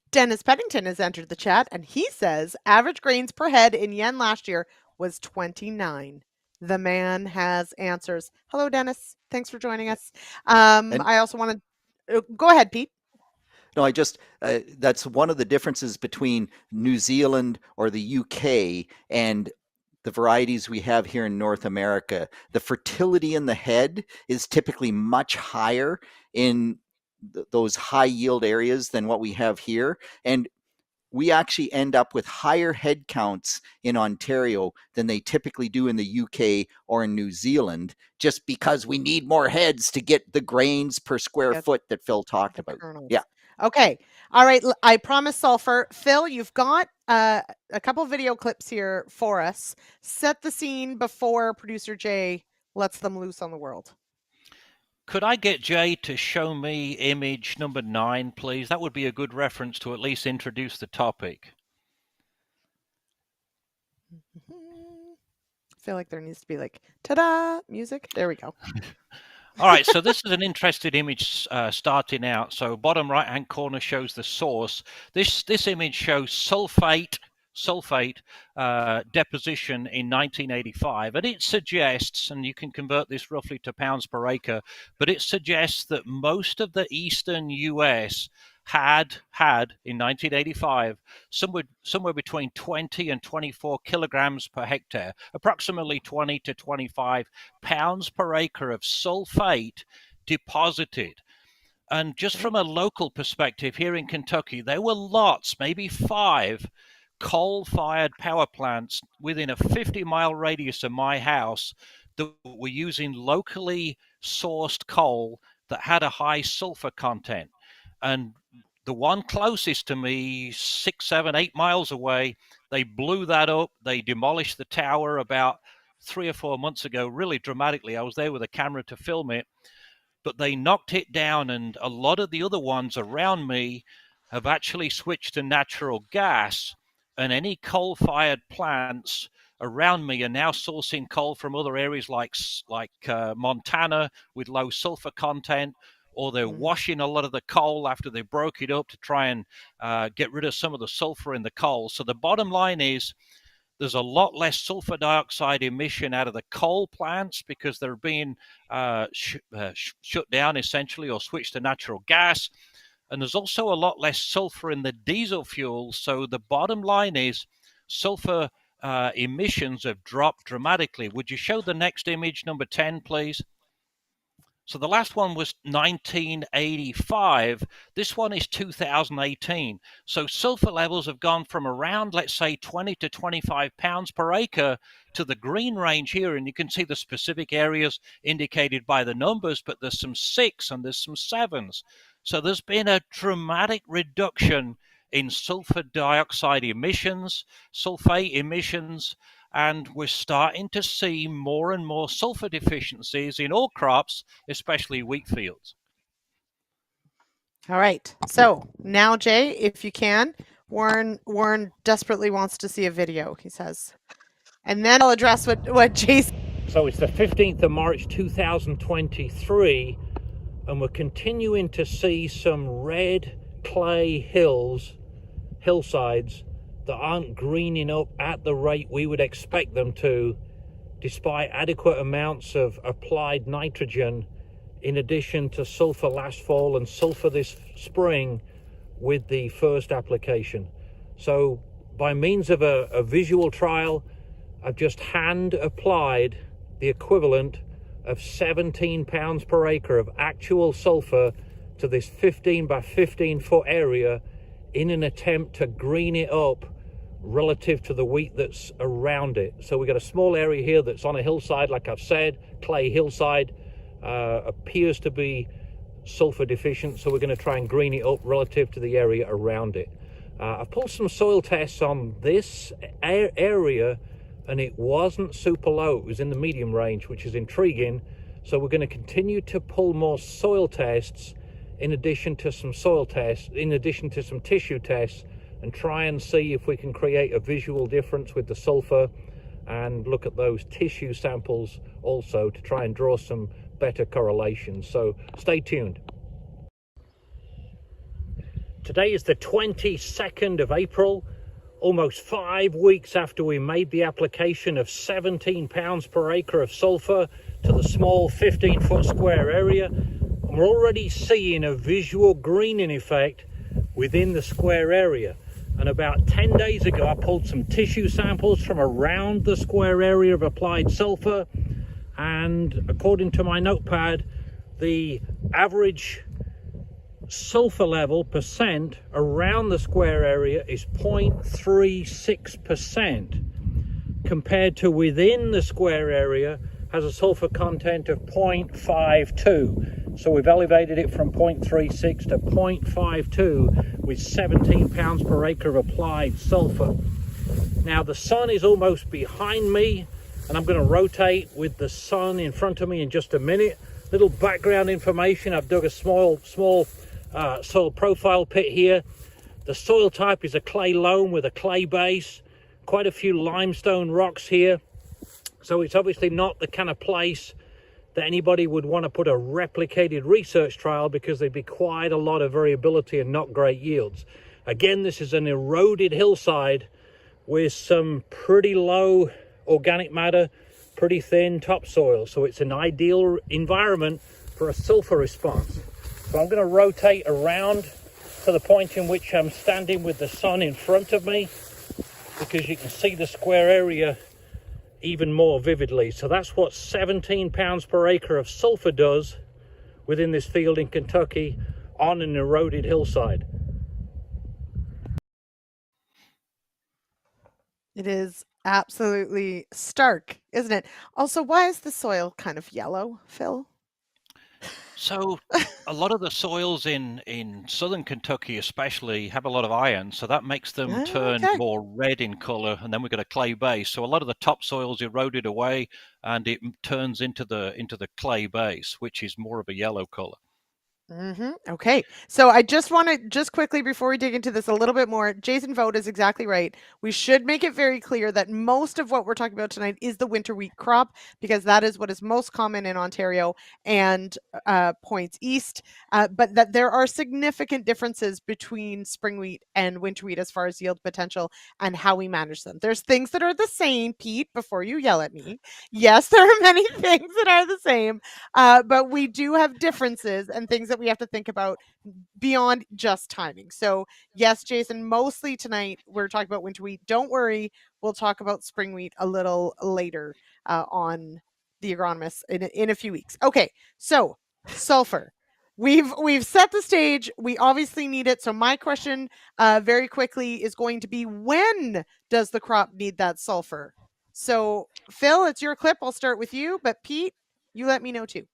Speaker 1: Dennis Peddington has entered the chat, and he says average grains per head in yen last year was 29. The man has answers. Hello, Dennis. Thanks for joining us. I also want to go ahead, Pete.
Speaker 3: No, that's one of the differences between New Zealand or the UK and the varieties we have here in North America. The fertility in the head is typically much higher in those high yield areas than what we have here. And we actually end up with higher head counts in Ontario than they typically do in the UK or in New Zealand, just because we need more heads to get the grains per square foot that Phil talked about.
Speaker 1: Kernels.
Speaker 3: Yeah.
Speaker 1: Okay. All right. I promise sulfur. Phil, you've got a couple video clips here for us. Set the scene before producer Jay lets them loose on the world.
Speaker 2: Could I get Jay to show me image number 9, please? That would be a good reference to at least introduce the topic.
Speaker 1: I feel like there needs to be like, ta-da, music. There we go.
Speaker 2: All right, so this is an interesting image starting out. So bottom right-hand corner shows the source. This image shows sulfate deposition in 1985, and it suggests, and you can convert this roughly to pounds per acre, but it suggests that most of the eastern US had in 1985 somewhere between 20 and 24 kilograms per hectare, approximately 20 to 25 pounds per acre of sulfate deposited. And just from a local perspective here in Kentucky, there were lots, maybe 5 coal-fired power plants within a 50-mile radius of my house that were using locally sourced coal that had a high sulfur content. And the one closest to me, 6, 7, 8 miles away, they blew that up. They demolished the tower about 3 or 4 months ago, really dramatically. I was there with a camera to film it. But they knocked it down, and a lot of the other ones around me have actually switched to natural gas, and any coal-fired plants around me are now sourcing coal from other areas like Montana with low sulfur content, or they're washing a lot of the coal after they broke it up to try and get rid of some of the sulfur in the coal. So the bottom line is there's a lot less sulfur dioxide emission out of the coal plants because they're being shut down essentially or switched to natural gas. And there's also a lot less sulfur in the diesel fuel. So the bottom line is sulfur emissions have dropped dramatically. Would you show the next image, number 10, please? So the last one was 1985. This one is 2018. So sulfur levels have gone from around, let's say, 20 to 25 pounds per acre to the green range here. And you can see the specific areas indicated by the numbers, but there's some 6 and there's some 7s. So there's been a dramatic reduction in sulfur dioxide emissions, sulfate emissions. and we're starting to see more and more sulfur deficiencies in all crops, especially wheat fields.
Speaker 1: All right. So now, Jay, if you can, Warren desperately wants to see a video, he says. And then I'll address what Jason.
Speaker 4: So it's the 15th of March 2023, and we're continuing to see some red clay hillsides that aren't greening up at the rate we would expect them to, despite adequate amounts of applied nitrogen in addition to sulfur last fall and sulfur this spring with the first application. So by means of a visual trial, I've just hand applied the equivalent of 17 pounds per acre of actual sulfur to this 15 by 15 foot area in an attempt to green it up relative to the wheat that's around it. So we've got a small area here that's on a hillside, like I've said, clay hillside, appears to be sulfur deficient, so we're going to try and green it up relative to the area around it. I've pulled some soil tests on this area, and it wasn't super low. It was in the medium range, which is intriguing. So we're going to continue to pull more soil tests in addition to some tissue tests, and try and see if we can create a visual difference with the sulfur, and look at those tissue samples also to try and draw some better correlations. So stay tuned. Today is the 22nd of April, almost 5 weeks after we made the application of 17 pounds per acre of sulfur to the small 15-foot square area. And we're already seeing a visual greening effect within the square area. And about 10 days ago, I pulled some tissue samples from around the square area of applied sulfur. And according to my notepad, the average sulfur level percent around the square area is 0.36%, compared to within the square area has a sulfur content of 0.52. So we've elevated it from 0.36 to 0.52 with 17 pounds per acre of applied sulfur. Now the sun is almost behind me, and I'm going to rotate with the sun in front of me in just a minute. Little background information: I've dug a small soil profile pit here. The soil type is a clay loam with a clay base, quite a few limestone rocks here. So it's obviously not the kind of place that anybody would want to put a replicated research trial, because there'd be quite a lot of variability and not great yields. Again, this is an eroded hillside with some pretty low organic matter, pretty thin topsoil. So it's an ideal environment for a sulfur response. So I'm going to rotate around to the point in which I'm standing with the sun in front of me, because you can see the square area even more vividly. So that's what 17 pounds per acre of sulfur does within this field in Kentucky on an eroded hillside.
Speaker 1: It is absolutely stark, isn't it? Also, why is the soil kind of yellow, Phil?
Speaker 2: So a lot of the soils in southern Kentucky especially have a lot of iron, so that makes them turn more red in color. And then we've got a clay base, so a lot of the topsoil's eroded away and it turns into the clay base, which is more of a yellow color.
Speaker 1: Okay, so I just want to quickly, before we dig into this a little bit more, Jason Vogt is exactly right. We should make it very clear that most of what we're talking about tonight is the winter wheat crop, because that is what is most common in Ontario and points east, but that there are significant differences between spring wheat and winter wheat as far as yield potential and how we manage them. There's things that are the same, Pete, before you yell at me. Yes, there are many things that are the same, but we do have differences and things that we have to think about beyond just timing. So yes, Jason, mostly tonight we're talking about winter wheat. Don't worry, we'll talk about spring wheat a little later on the Agronomists in a few weeks. Okay, so sulfur. We've set the stage. We obviously need it. So my question very quickly is going to be, when does the crop need that sulfur? So Phil, it's your clip. I'll start with you, but Pete, you let me know too.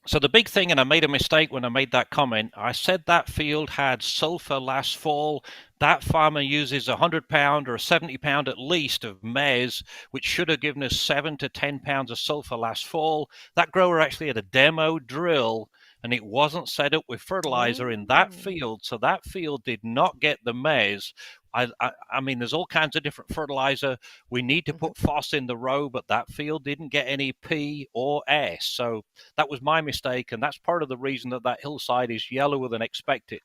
Speaker 2: So the big thing, and I made a mistake when I made that comment, I said that field had sulfur last fall, that farmer uses 100 pound or 70 pound at least of maize, which should have given us 7 to 10 pounds of sulfur last fall. That grower actually had a demo drill and it wasn't set up with fertilizer in that field, so that field did not get the maize. I mean, there's all kinds of different fertilizer. We need to put phos in the row, but that field didn't get any P or S. So that was my mistake, and that's part of the reason that that hillside is yellower than expected.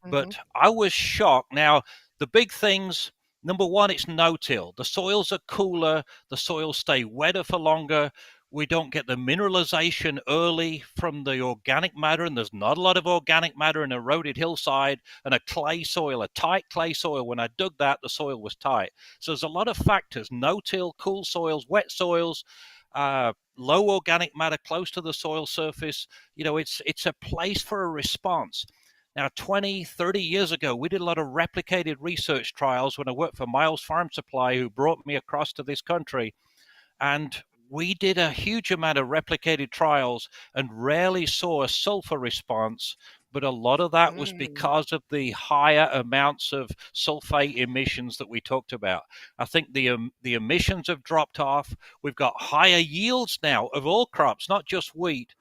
Speaker 2: But I was shocked. Now, the big things, number one, it's no-till. The soils are cooler. The soils stay wetter for longer. We don't get the mineralization early from the organic matter, and there's not a lot of organic matter in a eroded hillside and a clay soil, a tight clay soil. When I dug that, the soil was tight. So there's a lot of factors: no-till, cool soils, wet soils, low organic matter close to the soil surface. You know, it's a place for a response. Now, 20, 30 years ago, we did a lot of replicated research trials when I worked for Miles Farm Supply, who brought me across to this country. And we did a huge amount of replicated trials and rarely saw a sulfur response. But a lot of that was because of the higher amounts of sulfate emissions that we talked about. I think the emissions have dropped off. We've got higher yields now of all crops, not just wheat,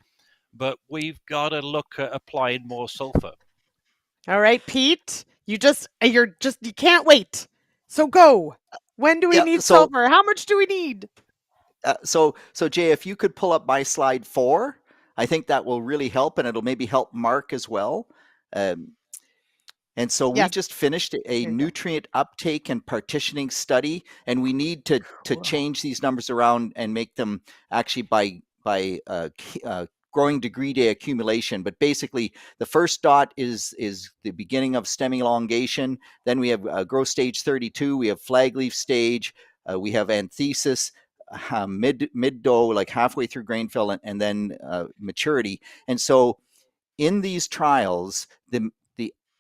Speaker 2: but we've got to look at applying more sulfur.
Speaker 1: All right, Pete, you can't wait. So go. When do we need sulfur? How much do we need?
Speaker 3: So Jay, if you could pull up my slide 4, I think that will really help, and it'll maybe help Mark as well. And so we just finished a nutrient uptake and partitioning study, and we need to change these numbers around and make them actually by growing degree day accumulation. But basically, the first dot is the beginning of stem elongation. Then we have growth stage 32. We have flag leaf stage. We have anthesis, mid dough, like halfway through grain fill, and then maturity. And so in these trials, the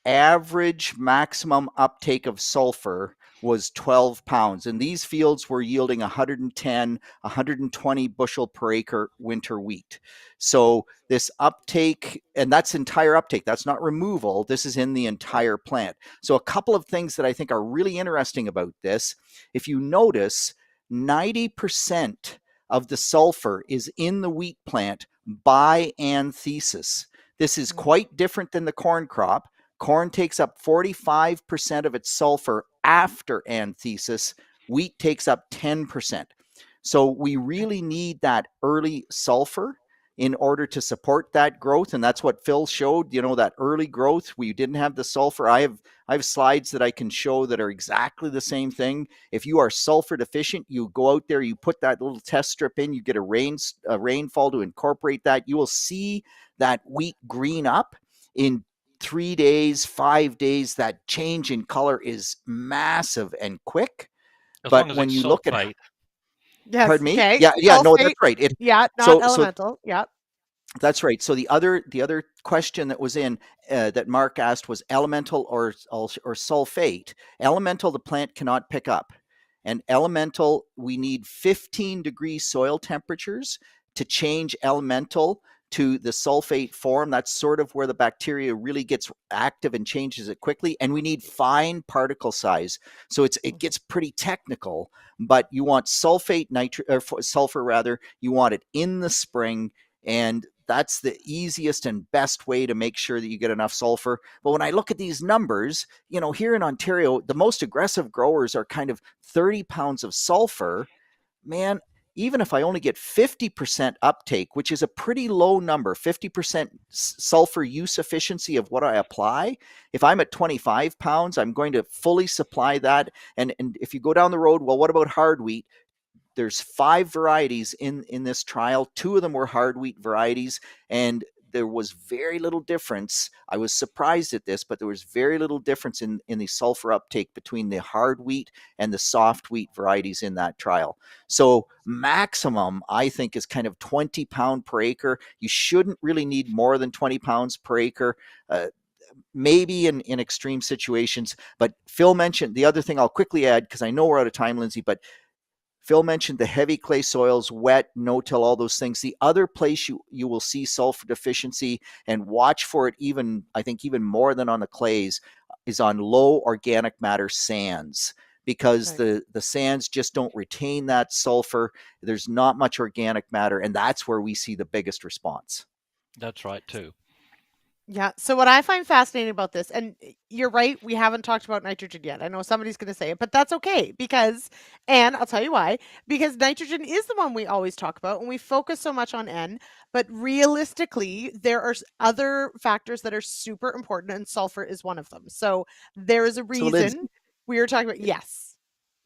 Speaker 3: average maximum uptake of sulfur was 12 pounds. And these fields were yielding 110, 120 bushel per acre winter wheat. So this uptake, and that's entire uptake, that's not removal, this is in the entire plant. So a couple of things that I think are really interesting about this. If you notice, 90% of the sulfur is in the wheat plant by anthesis. This is quite different than the corn crop. Corn takes up 45% of its sulfur after anthesis. Wheat takes up 10%. So we really need that early sulfur in order to support that growth. And that's what Phil showed, you know, that early growth. We didn't have the sulfur. I have slides that I can show that are exactly the same thing. If you are sulfur deficient, you go out there, you put that little test strip in, you get a rainfall to incorporate that. You will see that wheat green up in 3 days, 5 days. That change in color is massive and quick.
Speaker 2: But when you look at
Speaker 1: yes,
Speaker 3: pardon me,
Speaker 1: okay.
Speaker 3: yeah, no, that's right.
Speaker 1: Not elemental. Yeah,
Speaker 3: that's right. So the other question that was in that Mark asked was elemental or sulfate. Elemental, the plant cannot pick up, and elemental, we need 15 degree soil temperatures to change elemental to the sulfate form. That's sort of where the bacteria really gets active and changes it quickly. And we need fine particle size. So it gets pretty technical, but you want sulfur rather, you want it in the spring, and that's the easiest and best way to make sure that you get enough sulfur. But when I look at these numbers, you know, here in Ontario, the most aggressive growers are kind of 30 pounds of sulfur. Man, even if I only get 50% uptake, which is a pretty low number, 50% sulfur use efficiency of what I apply, if I'm at 25 pounds, I'm going to fully supply that. And if you go down the road, well, what about hard wheat? There's 5 varieties in this trial. 2 of them were hard wheat varieties, and there was very little difference. I was surprised at this, but there was very little difference in the sulfur uptake between the hard wheat and the soft wheat varieties in that trial. So maximum, I think, is kind of 20 pound per acre. You shouldn't really need more than 20 pounds per acre. Maybe in extreme situations. But Phil mentioned, the other thing I'll quickly add, because I know we're out of time, Lyndsey, but Phil mentioned the heavy clay soils, wet, no-till, all those things. The other place you will see sulfur deficiency, and watch for it even, I think, even more than on the clays, is on low organic matter sands, because
Speaker 1: Right.
Speaker 3: the sands just don't retain that sulfur. There's not much organic matter, and that's where we see the biggest response.
Speaker 2: That's right too.
Speaker 1: Yeah. So what I find fascinating about this, and you're right, we haven't talked about nitrogen yet. I know somebody's going to say it, but that's okay because, and I'll tell you why, because nitrogen is the one we always talk about and we focus so much on N, but realistically, there are other factors that are super important and sulfur is one of them. So there is a
Speaker 3: So Lyndsey,
Speaker 1: reason we were talking about, yes,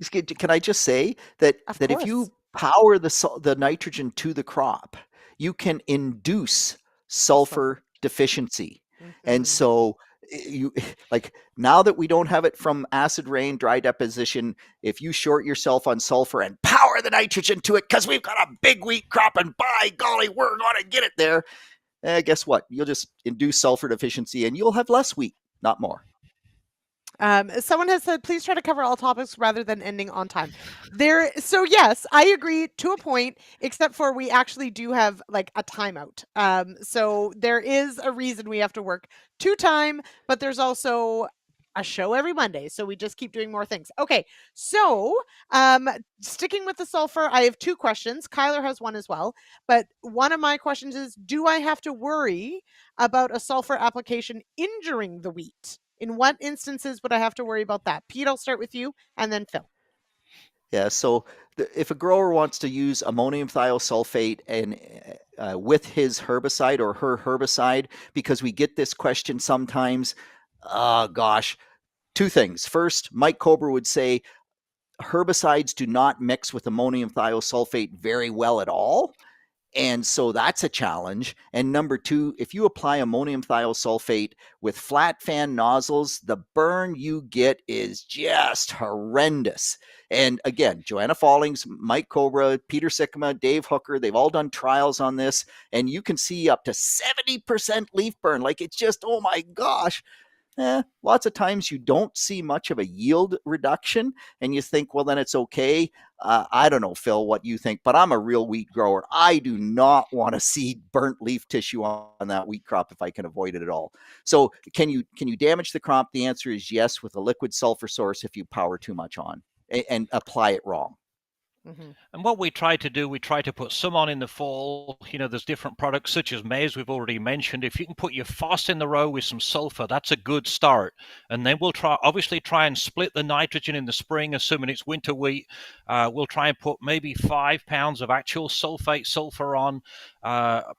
Speaker 3: can I just say that
Speaker 1: of
Speaker 3: if
Speaker 1: course,
Speaker 3: you power the nitrogen to the crop, you can induce
Speaker 1: the sulfur.
Speaker 3: sulfur deficiency. And
Speaker 1: Hmm.
Speaker 3: so you like, now that we don't have it from acid rain, dry deposition, if you short yourself on sulfur and power the nitrogen to it, because we've got a big wheat crop and by golly, we're going to get it there. Guess what? You'll just induce sulfur deficiency and you'll have less wheat, not more.
Speaker 1: Someone has said, please try to cover all topics rather than ending on time. So yes, I agree to a point, except for we actually do have like a timeout. So there is a reason we have to work to time, but there's also a show every Monday. So we just keep doing more things. Okay. So, sticking with the sulfur, I have two questions. Kyler has one as well, but one of my questions is, do I have to worry about a sulfur application injuring the wheat? In what instances would I have to worry about that? Pete, I'll start with you and then Phil.
Speaker 3: Yeah, so if a grower wants to use ammonium thiosulfate and with his herbicide or her herbicide, because we get this question sometimes, gosh, two things. First, Mike Cobra would say herbicides do not mix with ammonium thiosulfate very well at all. And so that's a challenge. And number two, if you apply ammonium thiosulfate with flat fan nozzles, the burn you get is just horrendous. And again, Joanna Fallings, Mike Cobra, Peter Sikkema, Dave Hooker, they've all done trials on this. And you can see up to 70% leaf burn. Like, it's just, oh my gosh. Lots of times you don't see much of a yield reduction and you think, well, then it's okay. I don't know, Phil, what you think, but I'm a real wheat grower. I do not want to see burnt leaf tissue on that wheat crop if I can avoid it at all. So can you damage the crop? The answer is yes, with a liquid sulfur source if you power too much on and apply it wrong.
Speaker 1: Mm-hmm.
Speaker 2: And what we try to do, we try to put some on in the fall. There's different products such as maize we've already mentioned. If you can put your phos in the row with some sulfur, that's a good start. And then we'll obviously try and split the nitrogen in the spring, assuming it's winter wheat. We'll try and put maybe 5 pounds of actual sulfate sulfur on,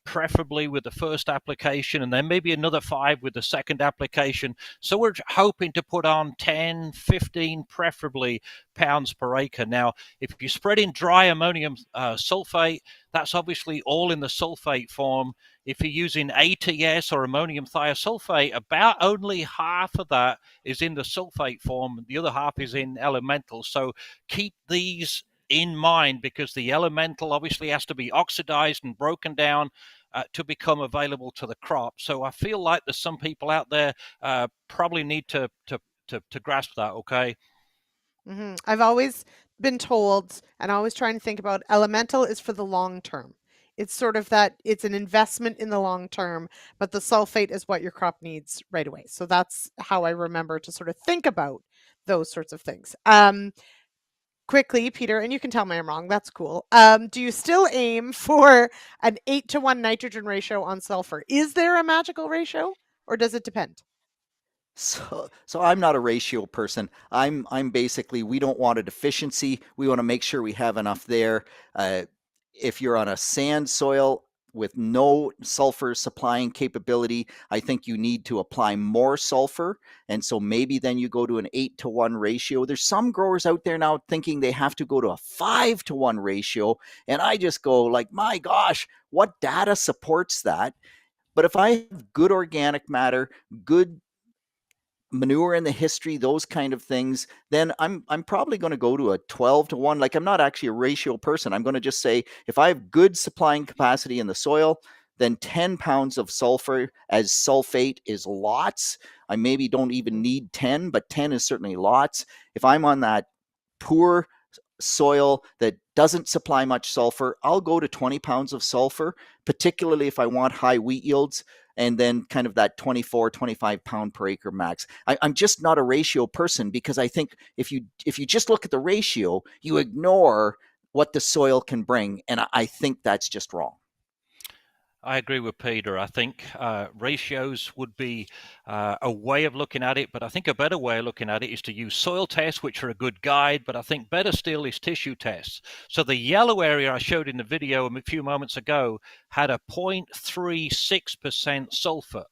Speaker 2: preferably with the first application, and then maybe another 5 with the second application. So we're hoping to put on 10, 15, preferably pounds per acre. Now, if you're spreading dry ammonium sulfate, that's obviously all in the sulfate form. If you're using ATS or ammonium thiosulfate, about only half of that is in the sulfate form. The other half is in elemental. So keep these in mind, because the elemental obviously has to be oxidized and broken down to become available to the crop. So I feel like there's some people out there probably need to grasp that, okay?
Speaker 1: Mm-hmm. I've always been told, and I always try and think about elemental is for the long term. It's sort of that it's an investment in the long term, but the sulfate is what your crop needs right away. So that's how I remember to sort of think about those sorts of things. Quickly, Peter, and you can tell me I'm wrong. That's cool. Do you still aim for an 8-to-1 nitrogen ratio on sulfur? Is there a magical ratio, or does it depend?
Speaker 3: So I'm not a ratio person. I'm basically, we don't want a deficiency. We want to make sure we have enough there. If you're on a sand soil with no sulfur supplying capability, I think you need to apply more sulfur. And so maybe then you go to an 8-to-1 ratio. There's some growers out there now thinking they have to go to a 5-to-1 ratio. And I just go like, my gosh, what data supports that? But if I have good organic matter, good manure in the history, those kind of things, then I'm probably going to go to a 12-to-1. Like, I'm not actually a ratio person. I'm going to just say, if I have good supplying capacity in the soil, then 10 pounds of sulfur as sulfate is lots. I maybe don't even need 10, but 10 is certainly lots. If I'm on that poor soil that doesn't supply much sulfur, I'll go to 20 pounds of sulfur, particularly if I want high wheat yields. and then kind of that 24, 25 pound per acre max. I'm just not a ratio person, because I think if you just look at the ratio, you ignore what the soil can bring, and I think that's just wrong.
Speaker 2: I agree with Peter. I think ratios would be a way of looking at it, but I think a better way of looking at it is to use soil tests, which are a good guide, but I think better still is tissue tests. So the yellow area I showed in the video a few moments ago had a 0.36% sulfur.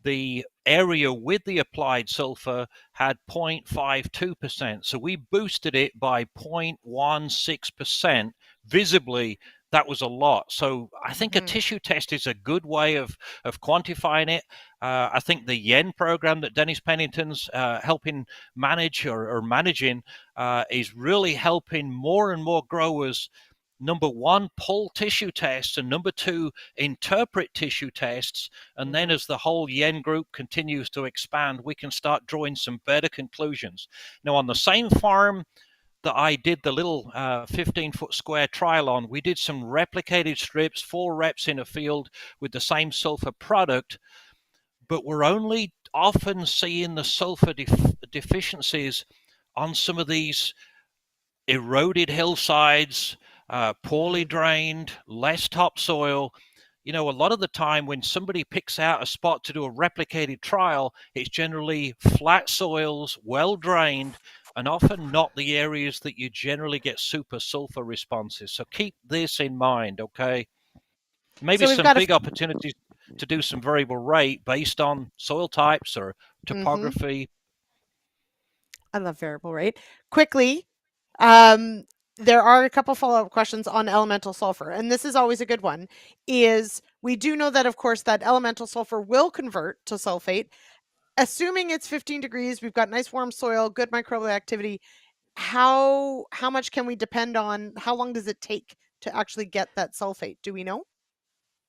Speaker 2: The area with the applied sulfur had 0.52%. So we boosted it by 0.16%. Visibly, that was a lot. So I think a tissue test is a good way of quantifying it. I think the yen program that Dennis Pennington's helping manage or managing is really helping more and more growers, number one, pull tissue tests, and number two, interpret tissue tests. And then as the whole yen group continues to expand, we can start drawing some better conclusions. Now, on the same farm that I did the little 15-foot square trial on, we did some replicated strips, 4 reps in a field with the same sulfur product, but we're only often seeing the sulfur deficiencies on some of these eroded hillsides, poorly drained, less topsoil. You know, a lot of the time when somebody picks out a spot to do a replicated trial, it's generally flat soils, well drained, and often not the areas that you generally get super sulfur responses. So keep this in mind, okay? Maybe
Speaker 1: So we've
Speaker 2: some
Speaker 1: got
Speaker 2: big opportunities to do some variable rate based on soil types or topography.
Speaker 1: I love variable rate. Quickly, there are a couple follow-up questions on elemental sulfur, and this is always a good one. Is we do know that, of course, that elemental sulfur will convert to sulfate. Assuming it's 15 degrees, we've got nice warm soil, good microbial activity. How much can we depend on? How long does it take to actually get that sulfate? Do we know?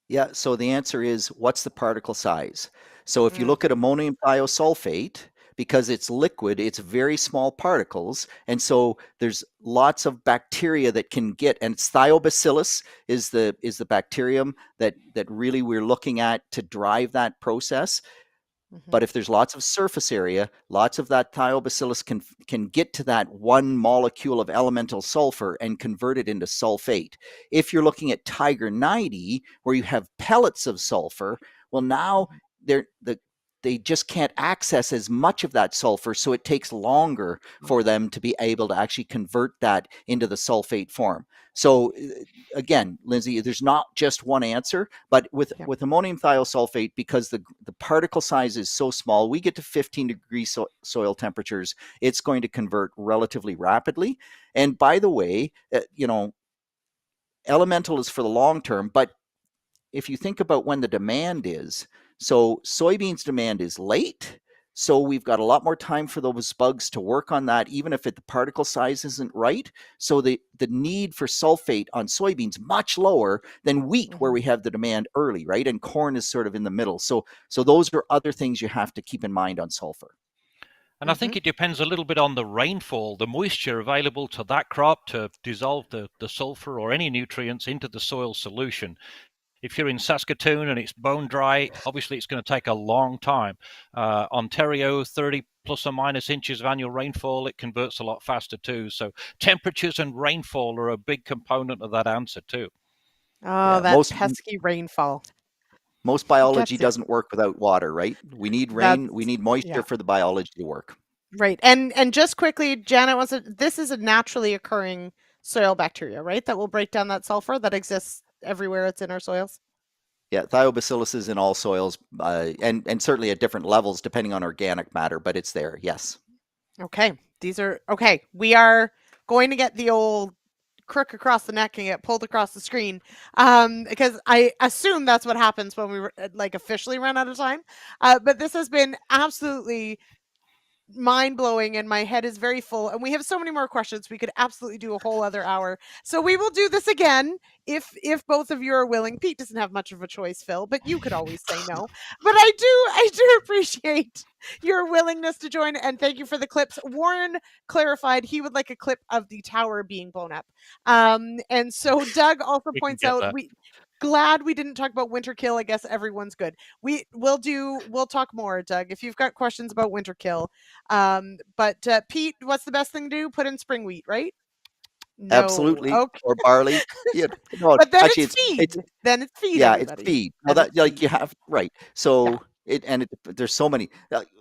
Speaker 3: Yeah, so the answer is, what's the particle size? So if you look at ammonium thiosulfate, because it's liquid, it's very small particles, and so there's lots of bacteria that can get, and it's thiobacillus is the bacterium that really we're looking at to drive that process. But if there's lots of surface area, lots of that thiobacillus can get to that one molecule of elemental sulfur and convert it into sulfate. If you're looking at Tiger 90, where you have pellets of sulfur, well, now they just can't access as much of that sulfur, so it takes longer for them to be able to actually convert that into the sulfate form. So again, Lyndsey, there's not just one answer, but with ammonium thiosulfate, because the particle size is so small, we get to 15-degree soil temperatures, it's going to convert relatively rapidly. And by the way, elemental is for the long term, but if you think about when the demand is, so soybeans demand is late, so we've got a lot more time for those bugs to work on that, even if the particle size isn't right. So the need for sulfate on soybeans much lower than wheat, where we have the demand early, right? And corn is sort of in the middle. So those are other things you have to keep in mind on sulfur.
Speaker 2: And I think it depends a little bit on the rainfall, the moisture available to that crop to dissolve the sulfur or any nutrients into the soil solution. If you're in Saskatoon and it's bone dry, obviously it's going to take a long time. Ontario, 30 plus or minus inches of annual rainfall, it converts a lot faster too. So temperatures and rainfall are a big component of that answer too.
Speaker 1: Oh, that pesky rainfall.
Speaker 3: Most biology doesn't work without water, right? We need rain, we need moisture for the biology to work.
Speaker 1: Right. And just quickly, Janet wants to, this is a naturally occurring soil bacteria, right? That will break down that sulfur that exists everywhere it's in our soils.
Speaker 3: Yeah, thiobacillus is in all soils, and certainly at different levels depending on organic matter, but it's there, yes.
Speaker 1: Okay, we are going to get the old crook across the neck and get pulled across the screen, because I assume that's what happens when we officially run out of time. But this has been absolutely mind-blowing, and my head is very full, and we have so many more questions. We could absolutely do a whole other hour, so we will do this again if both of you are willing. Pete doesn't have much of a choice, Phil, but you could always say no. But I do appreciate your willingness to join, and thank you for the clips. Warren clarified he would like a clip of the tower being blown up, and so Doug also points out glad we didn't talk about winter kill. I guess everyone's good. We'll talk more, Doug, if you've got questions about winter kill. But Pete, what's the best thing to do? Put in spring wheat, right? No.
Speaker 3: Absolutely.
Speaker 1: Okay.
Speaker 3: Or barley. Yeah. No,
Speaker 1: But then
Speaker 3: actually
Speaker 1: it's feed. Then it's feed,
Speaker 3: yeah,
Speaker 1: everybody.
Speaker 3: it's feed. No,
Speaker 1: And
Speaker 3: that
Speaker 1: it's
Speaker 3: like
Speaker 1: feed.
Speaker 3: you have right. So there's so many.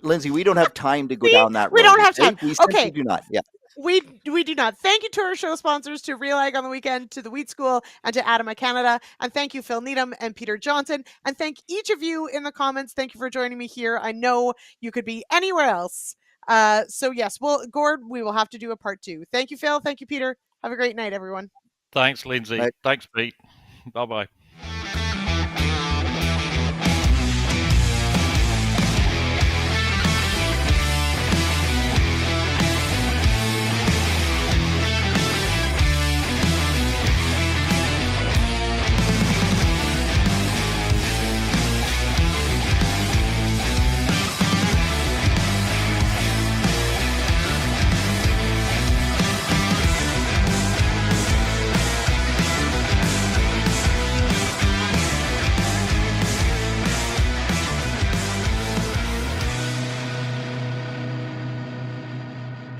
Speaker 3: Lyndsey, we don't have time to go
Speaker 1: See?
Speaker 3: down that road.
Speaker 1: We don't have
Speaker 3: okay?
Speaker 1: time.
Speaker 3: We simply
Speaker 1: Okay.
Speaker 3: do not. Yeah.
Speaker 1: We do not. Thank you to our show sponsors, to RealAg on the Weekend, to the Wheat School, and to ADAMA Canada. And thank you, Phil Needham and Peter Johnson. And thank each of you in the comments. Thank you for joining me here. I know you could be anywhere else. So yes, Gord, we will have to do a part 2. Thank you, Phil. Thank you, Peter. Have a great night, everyone.
Speaker 2: Thanks, Lyndsey.
Speaker 3: Right.
Speaker 2: Thanks, Pete. Bye-bye.